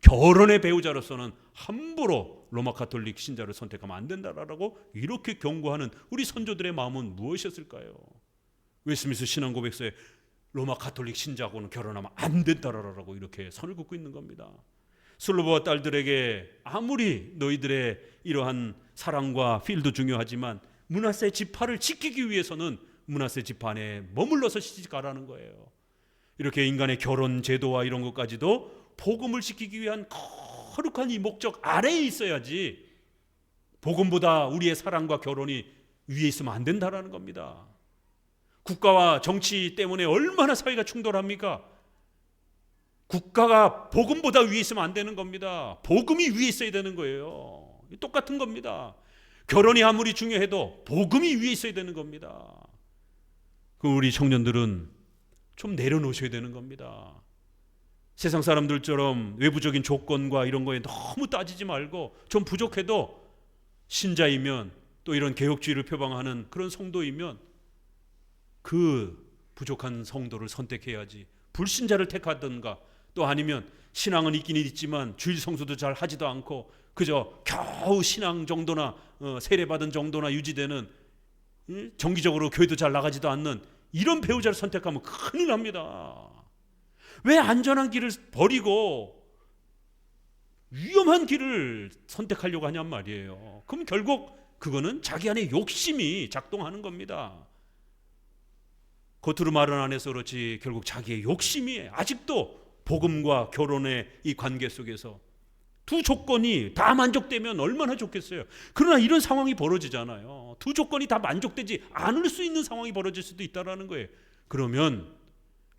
결혼의 배우자로서는 함부로 로마 카톨릭 신자를 선택하면 안 된다라고 이렇게 경고하는 우리 선조들의 마음은 무엇이었을까요? 웨스트민스터 신앙고백서에 로마 카톨릭 신자하고는 결혼하면 안 된다라고 이렇게 선을 긋고 있는 겁니다. 슬로보아 딸들에게 아무리 너희들의 이러한 사랑과 필도 중요하지만 므낫세 지파를 지키기 위해서는 므낫세 지파 안에 머물러서 시집가라는 거예요. 이렇게 인간의 결혼 제도와 이런 것까지도 복음을 지키기 위한 거룩한 이 목적 아래에 있어야지, 복음보다 우리의 사랑과 결혼이 위에 있으면 안 된다라는 겁니다. 국가와 정치 때문에 얼마나 사회가 충돌합니까? 국가가 복음보다 위에 있으면 안 되는 겁니다. 복음이 위에 있어야 되는 거예요. 똑같은 겁니다. 결혼이 아무리 중요해도 복음이 위에 있어야 되는 겁니다. 그럼 우리 청년들은 좀 내려놓으셔야 되는 겁니다. 세상 사람들처럼 외부적인 조건과 이런 거에 너무 따지지 말고, 좀 부족해도 신자이면 또 이런 개혁주의를 표방하는 그런 성도이면 그 부족한 성도를 선택해야지, 불신자를 택하든가, 또 아니면 신앙은 있긴 있지만 주일 성수도 잘 하지도 않고 그저 겨우 신앙 정도나 세례받은 정도나 유지되는, 정기적으로 교회도 잘 나가지도 않는 이런 배우자를 선택하면 큰일 납니다. 왜 안전한 길을 버리고 위험한 길을 선택하려고 하냔 말이에요. 그럼 결국 그거는 자기 안에 욕심이 작동하는 겁니다. 겉으로 말은 안 해서 그렇지 결국 자기의 욕심이 아직도 복음과 결혼의 이 관계 속에서 두 조건이 다 만족되면 얼마나 좋겠어요. 그러나 이런 상황이 벌어지잖아요. 두 조건이 다 만족되지 않을 수 있는 상황이 벌어질 수도 있다는 거예요. 그러면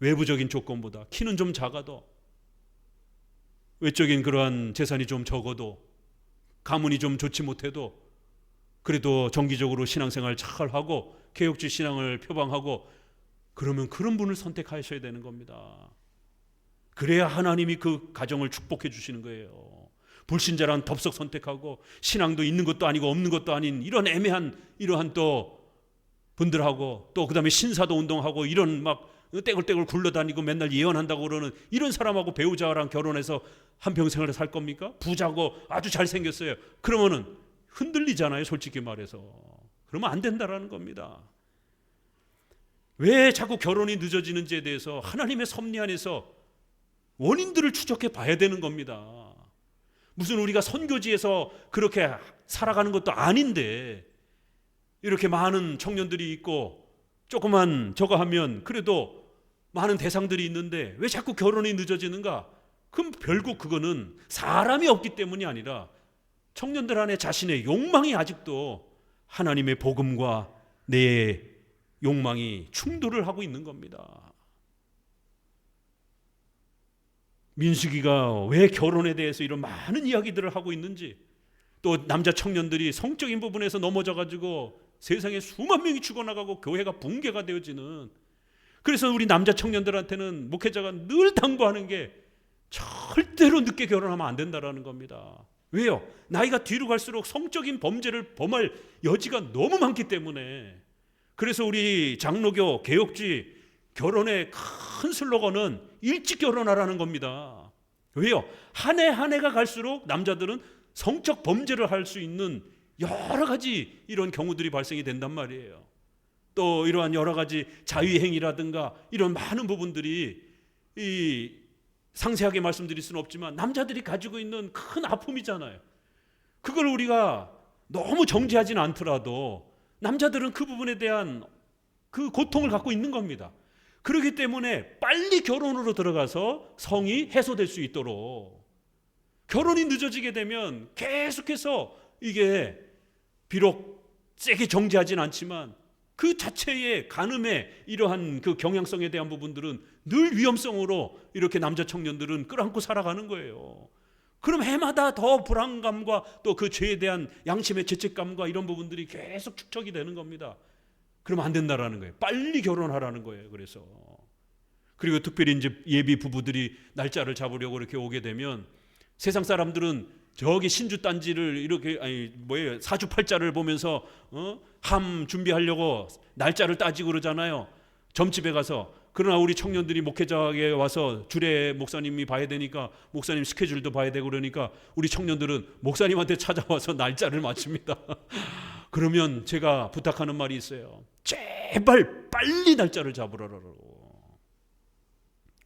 외부적인 조건보다 키는 좀 작아도, 외적인 그러한 재산이 좀 적어도, 가문이 좀 좋지 못해도 그래도 정기적으로 신앙생활 잘 하고 개혁주의 신앙을 표방하고 그러면 그런 분을 선택하셔야 되는 겁니다. 그래야 하나님이 그 가정을 축복해 주시는 거예요. 불신자란 덥석 선택하고 신앙도 있는 것도 아니고 없는 것도 아닌 이런 애매한 이러한 또 분들하고 또 그다음에 신사도 운동하고 이런 막 떼굴떼굴 굴러다니고 맨날 예언한다고 그러는 이런 사람하고 배우자랑 결혼해서 한평생을 살 겁니까? 부자고 아주 잘생겼어요. 그러면은 흔들리잖아요, 솔직히 말해서. 그러면 안 된다라는 겁니다. 왜 자꾸 결혼이 늦어지는지에 대해서 하나님의 섭리 안에서 원인들을 추적해 봐야 되는 겁니다. 무슨 우리가 선교지에서 그렇게 살아가는 것도 아닌데 이렇게 많은 청년들이 있고 조그만 저거 하면 그래도 많은 대상들이 있는데 왜 자꾸 결혼이 늦어지는가? 그럼 결국 그거는 사람이 없기 때문이 아니라 청년들 안에 자신의 욕망이 아직도 하나님의 복음과 내 욕망이 충돌을 하고 있는 겁니다. 민수기가 왜 결혼에 대해서 이런 많은 이야기들을 하고 있는지, 또 남자 청년들이 성적인 부분에서 넘어져가지고 세상에 수만 명이 죽어나가고 교회가 붕괴가 되어지는, 그래서 우리 남자 청년들한테는 목회자가 늘 당부하는 게 절대로 늦게 결혼하면 안 된다라는 겁니다. 왜요? 나이가 뒤로 갈수록 성적인 범죄를 범할 여지가 너무 많기 때문에. 그래서 우리 장로교 개혁주의 결혼의 큰 슬로건은 일찍 결혼하라는 겁니다. 왜요? 한 해 한 해가 갈수록 남자들은 성적 범죄를 할 수 있는 여러 가지 이런 경우들이 발생이 된단 말이에요. 또 이러한 여러 가지 자위행위라든가 이런 많은 부분들이 이 상세하게 말씀드릴 수는 없지만 남자들이 가지고 있는 큰 아픔이잖아요. 그걸 우리가 너무 정죄하지는 않더라도 남자들은 그 부분에 대한 그 고통을 갖고 있는 겁니다. 그렇기 때문에 빨리 결혼으로 들어가서 성이 해소될 수 있도록, 결혼이 늦어지게 되면 계속해서 이게 비록 세게 정죄하지는 않지만 그 자체의 간음의 이러한 그 경향성에 대한 부분들은 늘 위험성으로 이렇게 남자 청년들은 끌어안고 살아가는 거예요. 그럼 해마다 더 불안감과 또 그 죄에 대한 양심의 죄책감과 이런 부분들이 계속 축적이 되는 겁니다. 그러면 안 된다라는 거예요. 빨리 결혼하라는 거예요. 그래서 그리고 특별히 이제 예비 부부들이 날짜를 잡으려고 이렇게 오게 되면 세상 사람들은 저기 신주 딴지를 이렇게 사주팔자를 보면서 함 준비하려고 날짜를 따지고 그러잖아요. 점집에 가서. 그러나 우리 청년들이 목회자에게 와서 주례 목사님이 봐야 되니까 목사님 스케줄도 봐야 되고 그러니까 우리 청년들은 목사님한테 찾아와서 날짜를 맞춥니다. 그러면 제가 부탁하는 말이 있어요. 제발 빨리 날짜를 잡으라고.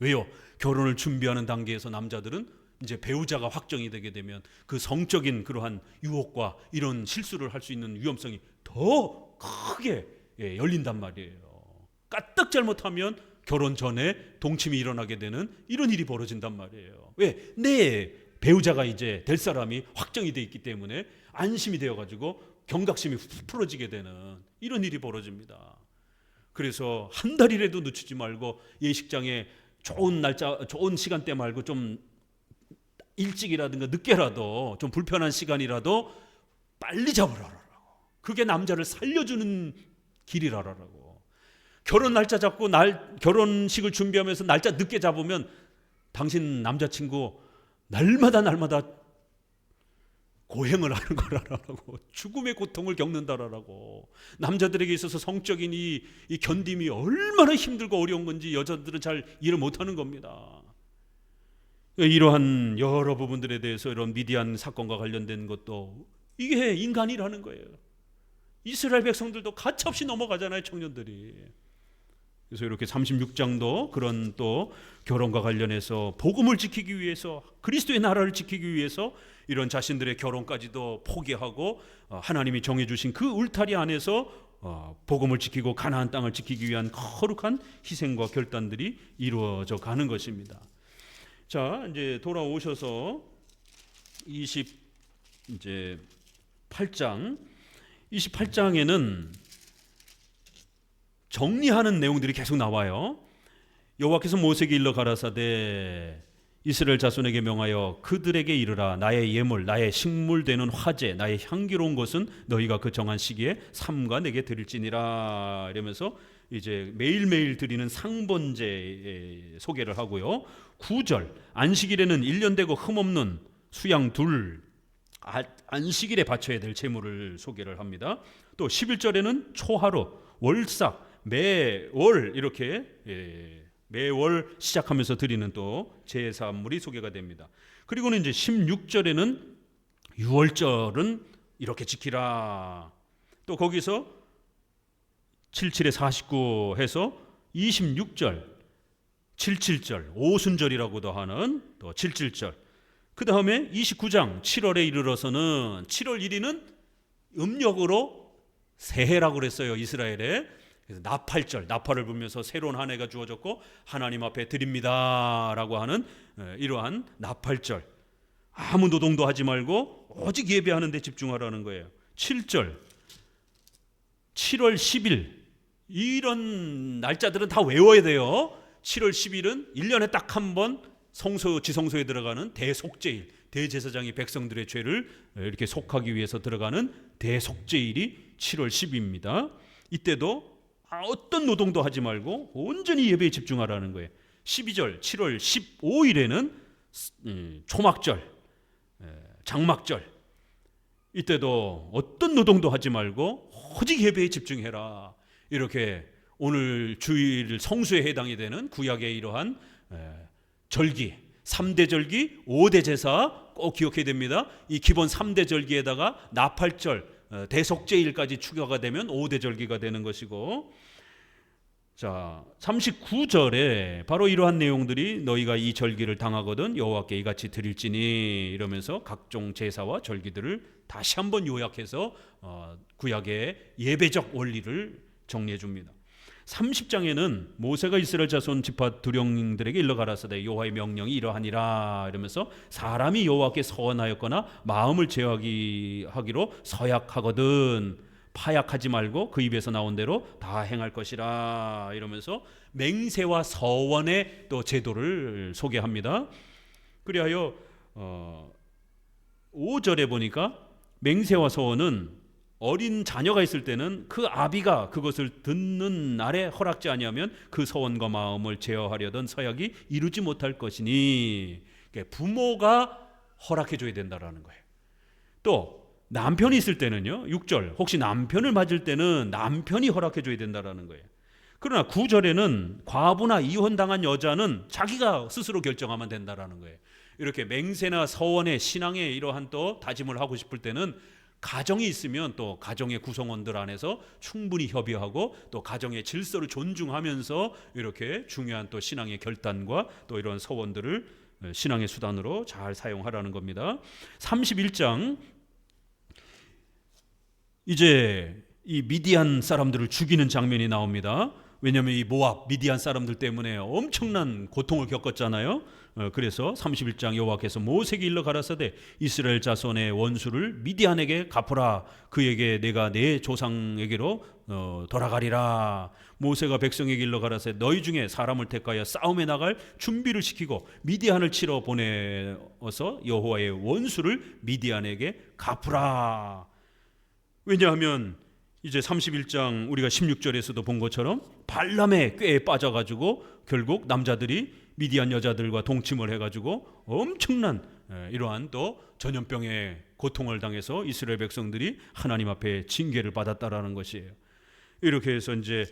왜요? 결혼을 준비하는 단계에서 남자들은 이제 배우자가 확정이 되게 되면 그 성적인 그러한 유혹과 이런 실수를 할 수 있는 위험성이 더 크게 열린단 말이에요. 까딱 잘못하면 결혼 전에 동침이 일어나게 되는 이런 일이 벌어진단 말이에요. 왜? 내 배우자가 이제 될 사람이 확정이 돼 있기 때문에 안심이 되어가지고 경각심이 풀어지게 되는 이런 일이 벌어집니다. 그래서 한 달이라도 늦추지 말고 예식장에 좋은 날짜, 좋은 시간대 말고 좀 일찍이라든가 늦게라도 좀 불편한 시간이라도 빨리 잡으라라고. 그게 남자를 살려주는 길이라라고. 결혼 날짜 잡고 결혼식을 준비하면서 날짜 늦게 잡으면 당신 남자친구 날마다 고행을 하는 거라라고. 죽음의 고통을 겪는다라고. 남자들에게 있어서 성적인 이 견딤이 얼마나 힘들고 어려운 건지 여자들은 잘 이해를 못하는 겁니다. 이러한 여러 부분들에 대해서 이런 미디안 사건과 관련된 것도 이게 인간이라는 거예요. 이스라엘 백성들도 가차없이 넘어가잖아요, 청년들이. 그래서 이렇게 36장도 그런 또 결혼과 관련해서 복음을 지키기 위해서, 그리스도의 나라를 지키기 위해서 이런 자신들의 결혼까지도 포기하고 하나님이 정해주신 그 울타리 안에서 복음을 지키고 가나안 땅을 지키기 위한 거룩한 희생과 결단들이 이루어져 가는 것입니다. 자, 이제 돌아오셔서 28장에는 정리하는 내용들이 계속 나와요. 여호와께서 모세에게 일러 가라사대 이스라엘 자손에게 명하여 그들에게 이르라. 나의 예물, 나의 식물 되는 화제, 나의 향기로운 것은 너희가 그 정한 시기에 삼가 내게 드릴지니라. 이러면서 이제 매일매일 드리는 상번제 소개를 하고요. 9절, 안식일에는 1년 되고 흠없는 수양 둘, 안식일에 바쳐야 될 제물을 소개를 합니다. 또 11절에는 초하루, 월삭, 매월 이렇게 매월 시작하면서 드리는 또 제사물이 소개가 됩니다. 그리고는 이제 16절에는 유월절은 이렇게 지키라. 또 거기서 77에 49 해서 26절, 77절, 오순절이라고도 하는 또 77절. 그 다음에 29장 7월에 이르러서는 7월 1일은 음력으로 새해라고 그랬어요. 이스라엘에. 그래서 나팔절, 나팔을 불면서 새로운 한 해가 주어졌고 하나님 앞에 드립니다라고 하는 이러한 나팔절. 아무 노동도 하지 말고 오직 예배하는 데 집중하라는 거예요. 7절, 7월 10일 이런 날짜들은 다 외워야 돼요. 7월 10일은 1년에 딱 한 번 지성소에 들어가는 대속죄일, 대제사장이 백성들의 죄를 이렇게 속하기 위해서 들어가는 대속죄일이 7월 10일입니다. 이때도 어떤 노동도 하지 말고 온전히 예배에 집중하라는 거예요. 12절 7월 15일에는 초막절, 장막절. 이때도 어떤 노동도 하지 말고 오직 예배에 집중해라. 이렇게 오늘 주일 성수에 해당이 되는 구약의 이러한 절기, 3대 절기, 5대 제사 꼭 기억해야 됩니다. 이 기본 3대 절기에다가 나팔절, 대속죄일까지 추가가 되면 5대 절기가 되는 것이고, 자 39절에 바로 이러한 내용들이 너희가 이 절기를 당하거든 여호와께 이같이 드릴지니 이러면서 각종 제사와 절기들을 다시 한번 요약해서 구약의 예배적 원리를 정리해 줍니다. 30장에는 모세가 이스라엘 자손 지파 두령들에게 일러 가라사대 여호와의 명령이 이러하니라 이러면서 사람이 여호와께 서원하였거나 마음을 제어하기로 서약하거든 파약하지 말고 그 입에서 나온 대로 다 행할 것이라 이러면서 맹세와 서원의 또 제도를 소개합니다. 그리하여 5절에 보니까 맹세와 서원은 어린 자녀가 있을 때는 그 아비가 그것을 듣는 날에 허락지 아니하면 그 서원과 마음을 제어하려던 서약이 이루지 못할 것이니 부모가 허락해 줘야 된다라는 거예요. 또 남편이 있을 때는요 6절 혹시 남편을 맞을 때는 남편이 허락해 줘야 된다라는 거예요. 그러나 9절에는 과부나 이혼당한 여자는 자기가 스스로 결정하면 된다라는 거예요. 이렇게 맹세나 서원의 신앙의 이러한 또 다짐을 하고 싶을 때는 가정이 있으면 또 가정의 구성원들 안에서 충분히 협의하고 또 가정의 질서를 존중하면서 이렇게 중요한 또 신앙의 결단과 또 이런 서원들을 신앙의 수단으로 잘 사용하라는 겁니다. 31장 이제 이 미디안 사람들을 죽이는 장면이 나옵니다. 왜냐하면 이 모압 미디안 사람들 때문에 엄청난 고통을 겪었잖아요. 그래서 31장 여호와께서 모세에게 일러 가라사대 이스라엘 자손의 원수를 미디안에게 갚으라. 그에게 내가 내 조상에게로 돌아가리라. 모세가 백성에게 일러 가라사대 너희 중에 사람을 택하여 싸움에 나갈 준비를 시키고 미디안을 치러 보내어서 여호와의 원수를 미디안에게 갚으라. 왜냐하면 이제 31장 우리가 16절에서도 본 것처럼 발람의 꾀에 빠져가지고 결국 남자들이 미디안 여자들과 동침을 해가지고 엄청난 이러한 또 전염병의 고통을 당해서 이스라엘 백성들이 하나님 앞에 징계를 받았다라는 것이에요. 이렇게 해서 이제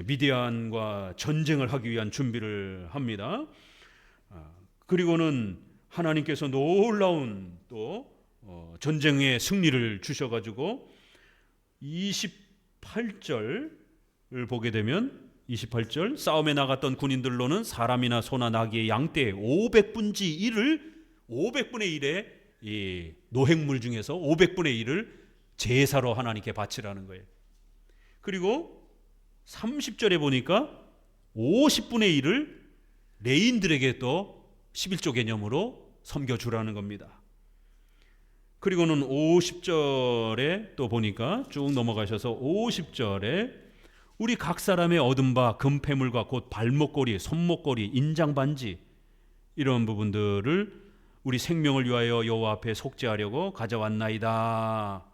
미디안과 전쟁을 하기 위한 준비를 합니다. 그리고는 하나님께서 놀라운 또 전쟁의 승리를 주셔가지고 28절을 보게 되면 28절 싸움에 나갔던 군인들로는 사람이나 소나 나귀의 양떼 500분지 1을 500분의 1의 이 노획물 중에서 500분의 1을 제사로 하나님께 바치라는 거예요. 그리고 30절에 보니까 50분의 1을 레인들에게 또 11조 개념으로 섬겨주라는 겁니다. 그리고는 50절에 또 보니까 쭉 넘어가셔서 50절에 우리 각 사람의 얻은 바 금패물과 곧 발목걸이, 손목걸이, 인장반지 이런 부분들을 우리 생명을 위하여 여호와 앞에 속죄하려고 가져왔나이다.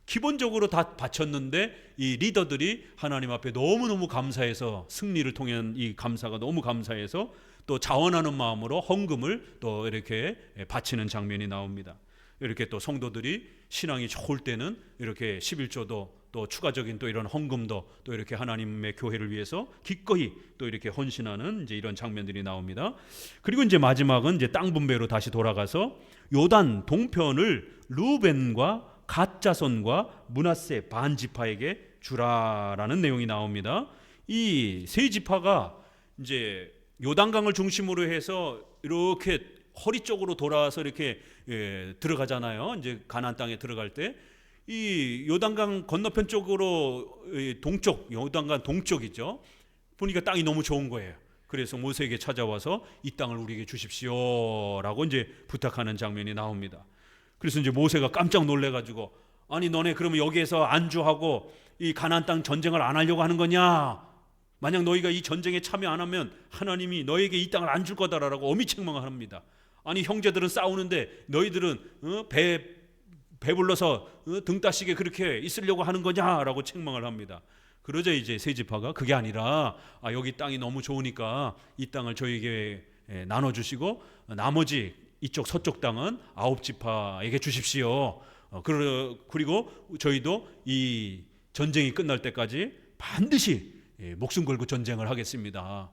기본적으로 다 바쳤는데 이 리더들이 하나님 앞에 너무너무 감사해서, 승리를 통한 이 감사가 너무 감사해서 또 자원하는 마음으로 헌금을 또 이렇게 바치는 장면이 나옵니다. 이렇게 또 성도들이 신앙이 좋을 때는 이렇게 11조도 또 추가적인 또 이런 헌금도 또 이렇게 하나님의 교회를 위해서 기꺼이 또 이렇게 헌신하는 이제 이런 장면들이 나옵니다. 그리고 이제 마지막은 이제 땅 분배로 다시 돌아가서 요단 동편을 루벤과 갓 자손과 므낫세 반 지파에게 주라라는 내용이 나옵니다. 이 세 지파가 이제 요단강을 중심으로 해서 이렇게 허리 쪽으로 돌아와서 이렇게 들어가잖아요. 이제 가나안 땅에 들어갈 때 이 요단강 건너편 쪽으로 동쪽, 요단강 동쪽이죠. 보니까 땅이 너무 좋은 거예요. 그래서 모세에게 찾아와서 이 땅을 우리에게 주십시오라고 이제 부탁하는 장면이 나옵니다. 그래서 이제 모세가 깜짝 놀래가지고, 아니 너네 그러면 여기에서 안주하고 이 가나안 땅 전쟁을 안 하려고 하는 거냐? 만약 너희가 이 전쟁에 참여 안 하면 하나님이 너에게 이 땅을 안 줄 거다라고 어미 책망을 합니다. 아니 형제들은 싸우는데 너희들은 배불러서 등 따시게 그렇게 있으려고 하는 거냐라고 책망을 합니다. 그러자 이제 세 지파가 그게 아니라 여기 땅이 너무 좋으니까 이 땅을 저희에게 나눠주시고 나머지 이쪽 서쪽 땅은 9지파에게 주십시오. 그리고 저희도 이 전쟁이 끝날 때까지 반드시 목숨 걸고 전쟁을 하겠습니다.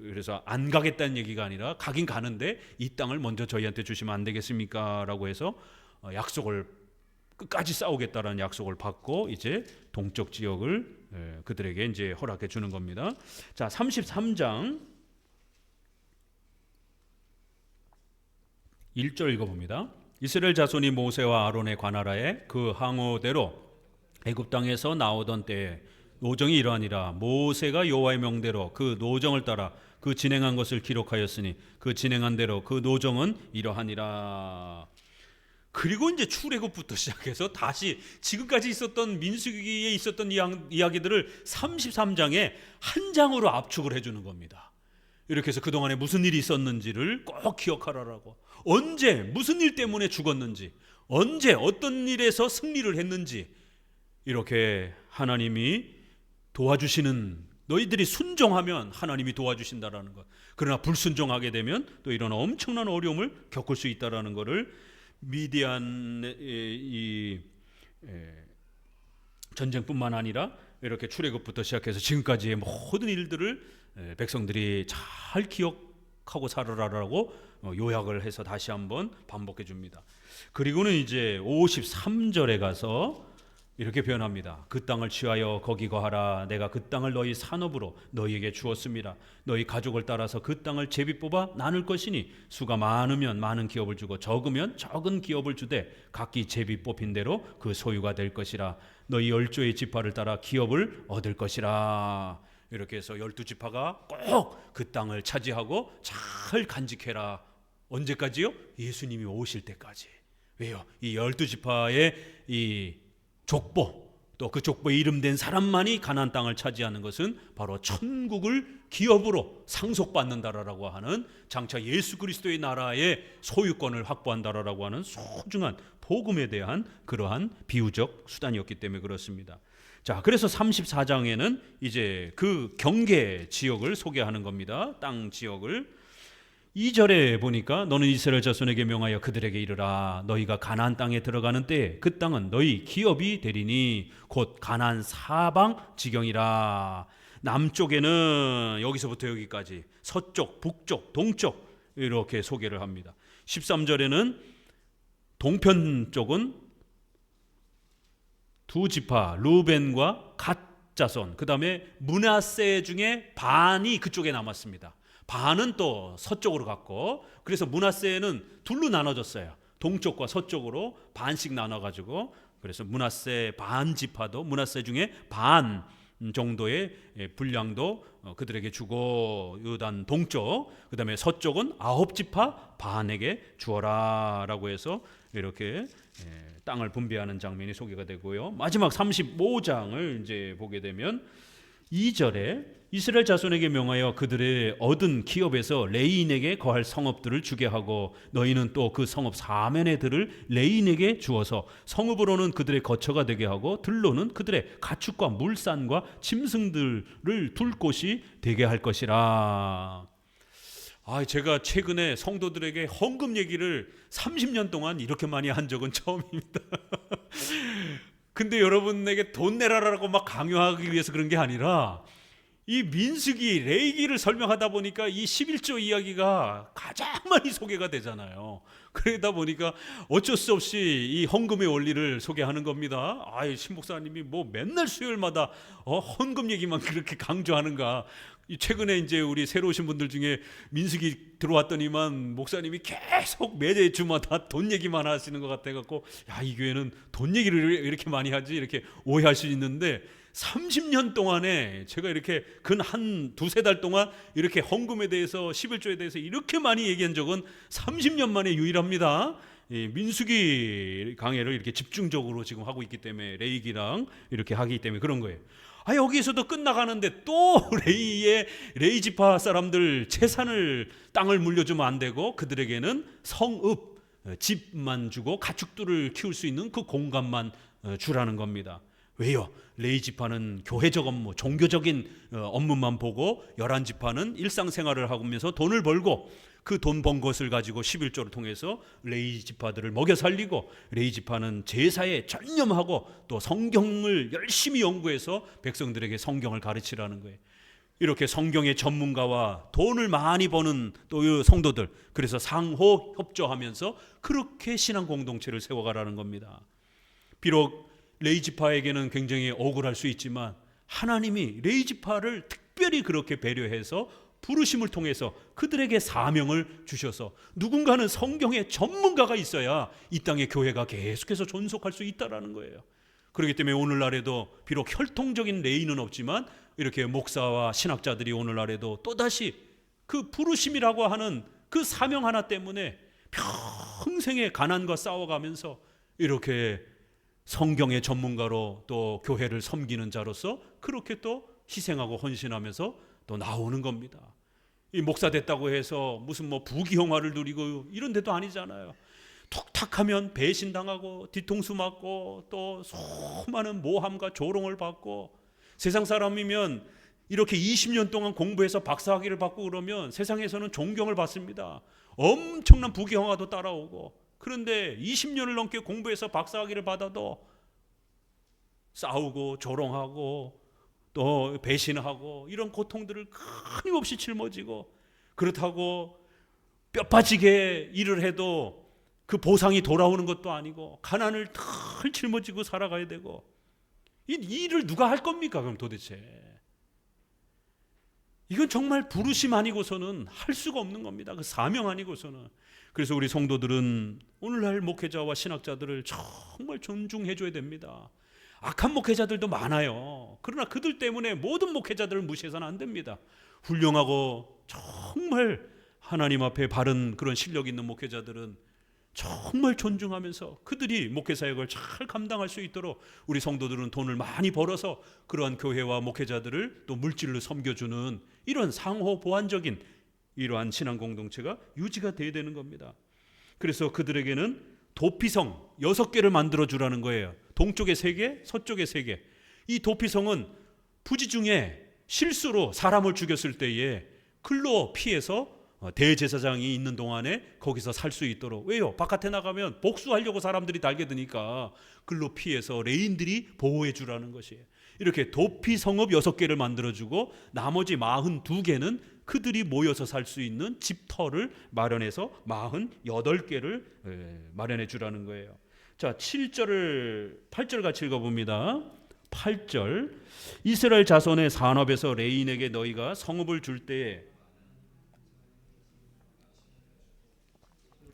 그래서 안 가겠다는 얘기가 아니라 가긴 가는데 이 땅을 먼저 저희한테 주시면 안 되겠습니까? 라고 해서 약속을 끝까지 싸우겠다라는 약속을 받고 이제 동쪽 지역을 그들에게 이제 허락해 주는 겁니다. 자, 33장 1절 읽어봅니다. 이스라엘 자손이 모세와 아론의 관하라에 그 항오대로 애굽 땅에서 나오던 때에 노정이 이러하니라. 모세가 여호와의 명대로 그 노정을 따라 그 진행한 것을 기록하였으니 그 진행한 대로 그 노정은 이러하니라. 그리고 이제 출애굽부터 시작해서 다시 지금까지 있었던 민수기에 있었던 이야기들을 33장에 한 장으로 압축을 해주는 겁니다. 이렇게 해서 그동안에 무슨 일이 있었는지를 꼭 기억하라라고, 언제 무슨 일 때문에 죽었는지, 언제 어떤 일에서 승리를 했는지, 이렇게 하나님이 도와주시는, 너희들이 순종하면 하나님이 도와주신다라는 것, 그러나 불순종하게 되면 또 이런 엄청난 어려움을 겪을 수 있다라는 것을 미디안 이 전쟁뿐만 아니라 이렇게 출애굽부터 시작해서 지금까지의 모든 일들을 백성들이 잘 기억하고 살아라라고 요약을 해서 다시 한번 반복해 줍니다. 그리고는 이제 53절에 가서 이렇게 표현합니다. 그 땅을 취하여 거기 거하라. 내가 그 땅을 너희 산업으로 너희에게 주었습니다. 너희 가족을 따라서 그 땅을 제비 뽑아 나눌 것이니 수가 많으면 많은 기업을 주고 적으면 적은 기업을 주되 각기 제비 뽑힌 대로 그 소유가 될 것이라. 너희 10조의 지파를 따라 기업을 얻을 것이라. 이렇게 해서 12지파가 꼭 그 땅을 차지하고 잘 간직해라. 언제까지요? 예수님이 오실 때까지. 왜요? 이 12지파의 이 족보, 또 그 족보에 이름된 사람만이 가나안 땅을 차지하는 것은 바로 천국을 기업으로 상속받는다라고 하는, 장차 예수 그리스도의 나라의 소유권을 확보한다라고 하는 소중한 복음에 대한 그러한 비유적 수단이었기 때문에 그렇습니다. 자, 그래서 34장에는 이제 그 경계 지역을 소개하는 겁니다. 땅 지역을. 2절에 보니까 너는 이스라엘 자손에게 명하여 그들에게 이르라. 너희가 가나안 땅에 들어가는 때에 그 땅은 너희 기업이 되리니 곧 가나안 사방 지경이라. 남쪽에는 여기서부터 여기까지, 서쪽, 북쪽, 동쪽 이렇게 소개를 합니다. 13절에는 동편 쪽은 두 지파 루벤과 갓 자손, 그 다음에 므낫세 중에 반이 그쪽에 남았습니다. 반은 또 서쪽으로 갔고, 그래서 므낫세는 둘로 나눠졌어요. 동쪽과 서쪽으로 반씩 나눠가지고, 그래서 므낫세 반 지파도 므낫세 중에 반 정도의 분량도 그들에게 주고, 요단 동쪽, 그 다음에 서쪽은 9지파 반에게 주어라라고 해서 이렇게 땅을 분배하는 장면이 소개가 되고요. 마지막 35장을 이제 보게 되면 2절에 이스라엘 자손에게 명하여 그들의 얻은 기업에서 레이인에게 거할 성읍들을 주게 하고 너희는 또 그 성읍 사면의 들을 레이인에게 주어서 성읍으로는 그들의 거처가 되게 하고 들로는 그들의 가축과 물산과 짐승들을 둘 곳이 되게 할 것이라. 제가 최근에 성도들에게 헌금 얘기를 30년 동안 이렇게 많이 한 적은 처음입니다. 근데 여러분에게 돈 내라라고 막 강요하기 위해서 그런 게 아니라 이 민수기, 레위기를 설명하다 보니까 이 11조 이야기가 가장 많이 소개가 되잖아요. 그러다 보니까 어쩔 수 없이 이 헌금의 원리를 소개하는 겁니다. 신목사님이 뭐 맨날 수요일마다 헌금 얘기만 그렇게 강조하는가. 최근에 이제 우리 새로 오신 분들 중에 민수기 들어왔더니만 목사님이 계속 매주마다 돈 얘기만 하시는 것 같아갖고 이 교회는 돈 얘기를 이렇게 많이 하지 이렇게 오해할 수 있는데 30년 동안에 제가 이렇게 근 한 두세 달 동안 이렇게 헌금에 대해서 11조에 대해서 이렇게 많이 얘기한 적은 30년 만에 유일합니다. 민수기 강해를 이렇게 집중적으로 지금 하고 있기 때문에 레위기랑 이렇게 하기 때문에 그런 거예요. 여기에서도 끝나가는데 또 레위 지파 사람들 재산을 땅을 물려주면 안 되고 그들에게는 성읍 집만 주고 가축들을 키울 수 있는 그 공간만 주라는 겁니다. 왜요? 레위 지파는 교회적 업무, 종교적인 업무만 보고 11지파는 일상생활을 하면서 돈을 벌고 그 돈 번 것을 가지고 11조를 통해서 레위 지파들을 먹여 살리고 레위 지파는 제사에 전념하고 또 성경을 열심히 연구해서 백성들에게 성경을 가르치라는 거예요. 이렇게 성경의 전문가와 돈을 많이 버는 또 성도들, 그래서 상호 협조하면서 그렇게 신앙 공동체를 세워가라는 겁니다. 비록 레위 지파에게는 굉장히 억울할 수 있지만 하나님이 레위 지파를 특별히 그렇게 배려해서 부르심을 통해서 그들에게 사명을 주셔서 누군가는 성경의 전문가가 있어야 이 땅의 교회가 계속해서 존속할 수 있다는 거예요. 그렇기 때문에 오늘날에도 비록 혈통적인 레위는 없지만 이렇게 목사와 신학자들이 오늘날에도 또다시 그 부르심이라고 하는 그 사명 하나 때문에 평생의 가난과 싸워가면서 이렇게 성경의 전문가로 또 교회를 섬기는 자로서 그렇게 또 희생하고 헌신하면서 또 나오는 겁니다. 이 목사 됐다고 해서 무슨 뭐 부귀영화를 누리고 이런 데도 아니잖아요. 툭탁하면 배신당하고 뒤통수 맞고 또 수많은 모함과 조롱을 받고 세상 사람이면 이렇게 20년 동안 공부해서 박사학위를 받고 그러면 세상에서는 존경을 받습니다. 엄청난 부귀영화도 따라오고 그런데 20년을 넘게 공부해서 박사학위를 받아도 싸우고 조롱하고 또 배신하고 이런 고통들을 끊임없이 짊어지고 그렇다고 뼈 빠지게 일을 해도 그 보상이 돌아오는 것도 아니고 가난을 덜 짊어지고 살아가야 되고 이 일을 누가 할 겁니까? 그럼 도대체 이건 정말 부르심 아니고서는 할 수가 없는 겁니다. 그 사명 아니고서는. 그래서 우리 성도들은 오늘날 목회자와 신학자들을 정말 존중해줘야 됩니다. 악한 목회자들도 많아요. 그러나 그들 때문에 모든 목회자들을 무시해서는 안 됩니다. 훌륭하고 정말 하나님 앞에 바른 그런 실력 있는 목회자들은 정말 존중하면서 그들이 목회 사역을 잘 감당할 수 있도록 우리 성도들은 돈을 많이 벌어서 그러한 교회와 목회자들을 또 물질로 섬겨주는 이런 상호 보완적인 이러한 신앙 공동체가 유지가 돼야 되는 겁니다. 그래서 그들에게는 도피성 6개를 만들어 주라는 거예요. 동쪽에 3개, 서쪽에 3개. 이 도피성은 부지 중에 실수로 사람을 죽였을 때에 글로 피해서 대제사장이 있는 동안에 거기서 살 수 있도록. 왜요? 바깥에 나가면 복수하려고 사람들이 달겨드니까 글로 피해서 레인들이 보호해 주라는 것이에요. 이렇게 도피성읍 6개를 만들어주고 나머지 42개는 그들이 모여서 살 수 있는 집터를 마련해서 48개를 마련해 주라는 거예요. 자, 8절 같이 읽어봅니다. 8절 이스라엘 자손의 산업에서 레인에게 너희가 성읍을 줄 때에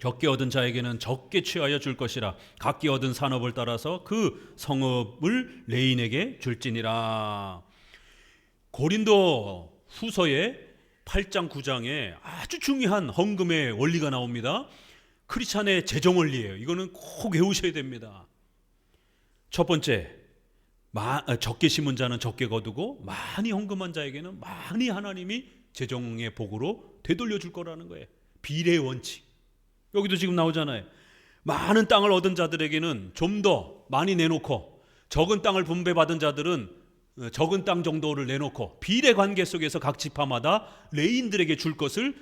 적게 얻은 자에게는 적게 취하여 줄 것이라. 각기 얻은 산업을 따라서 그 성읍을 레인에게 줄지니라. 고린도 후서에 8장 9장에 아주 중요한 헌금의 원리가 나옵니다. 크리스찬의 재정 원리예요. 이거는 꼭 외우셔야 됩니다. 첫 번째, 적게 심은 자는 적게 거두고 많이 헌금한 자에게는 많이 하나님이 재정의 복으로 되돌려 줄 거라는 거예요. 비례의 원칙. 여기도 지금 나오잖아요. 많은 땅을 얻은 자들에게는 좀 더 많이 내놓고, 적은 땅을 분배받은 자들은 적은 땅 정도를 내놓고, 비례 관계 속에서 각 지파마다 레인들에게 줄 것을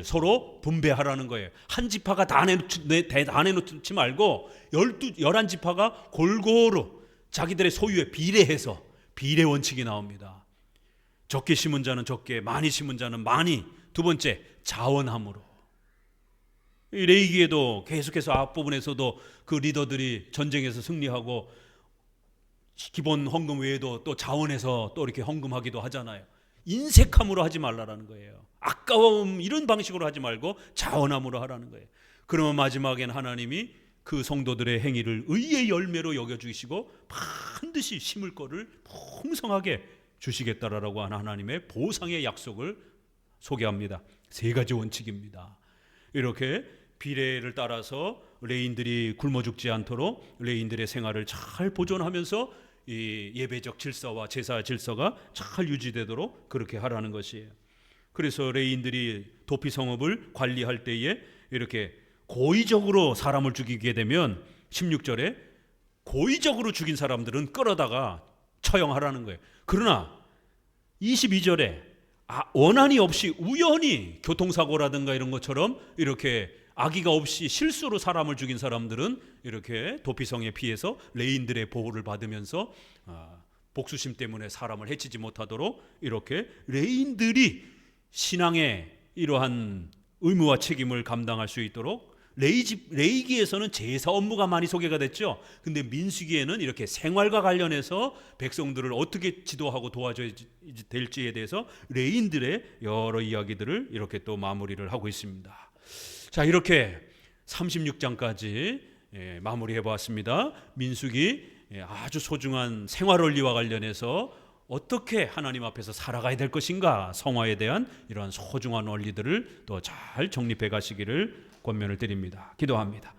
서로 분배하라는 거예요. 한 지파가 다 내놓지 말고 11지파가 골고루 자기들의 소유에 비례해서 비례 원칙이 나옵니다. 적게 심은 자는 적게, 많이 심은 자는 많이. 두 번째, 자원함으로. 이 레위기에도 계속해서 앞부분에서도 그 리더들이 전쟁에서 승리하고 기본 헌금 외에도 또 자원해서 또 이렇게 헌금하기도 하잖아요. 인색함으로 하지 말라라는 거예요. 아까움 이런 방식으로 하지 말고 자원함으로 하라는 거예요. 그러면 마지막엔 하나님이 그 성도들의 행위를 의의 열매로 여겨주시고 반드시 심을 거를 풍성하게 주시겠다라고 하는 하나님의 보상의 약속을 소개합니다. 3가지 원칙입니다. 이렇게 비례를 따라서 레인들이 굶어 죽지 않도록 레인들의 생활을 잘 보존하면서 이 예배적 질서와 제사 질서가 잘 유지되도록 그렇게 하라는 것이에요. 그래서 레인들이 도피 성읍을 관리할 때에 이렇게 고의적으로 사람을 죽이게 되면 16절에 고의적으로 죽인 사람들은 끌어다가 처형하라는 거예요. 그러나 22절에 원한이 없이 우연히 교통사고라든가 이런 것처럼 이렇게 악의가 없이 실수로 사람을 죽인 사람들은 이렇게 도피성에 피해서 레인들의 보호를 받으면서 복수심 때문에 사람을 해치지 못하도록 이렇게 레인들이 신앙의 이러한 의무와 책임을 감당할 수 있도록, 레위기에서는 제사 업무가 많이 소개가 됐죠. 근데 민수기에는 이렇게 생활과 관련해서 백성들을 어떻게 지도하고 도와줘야 될지에 대해서 레인들의 여러 이야기들을 이렇게 또 마무리를 하고 있습니다. 자, 이렇게 36장까지 마무리해 보았습니다. 민수기 아주 소중한 생활 원리와 관련해서 어떻게 하나님 앞에서 살아가야 될 것인가, 성화에 대한 이러한 소중한 원리들을 또 잘 정립해 가시기를 권면을 드립니다. 기도합니다.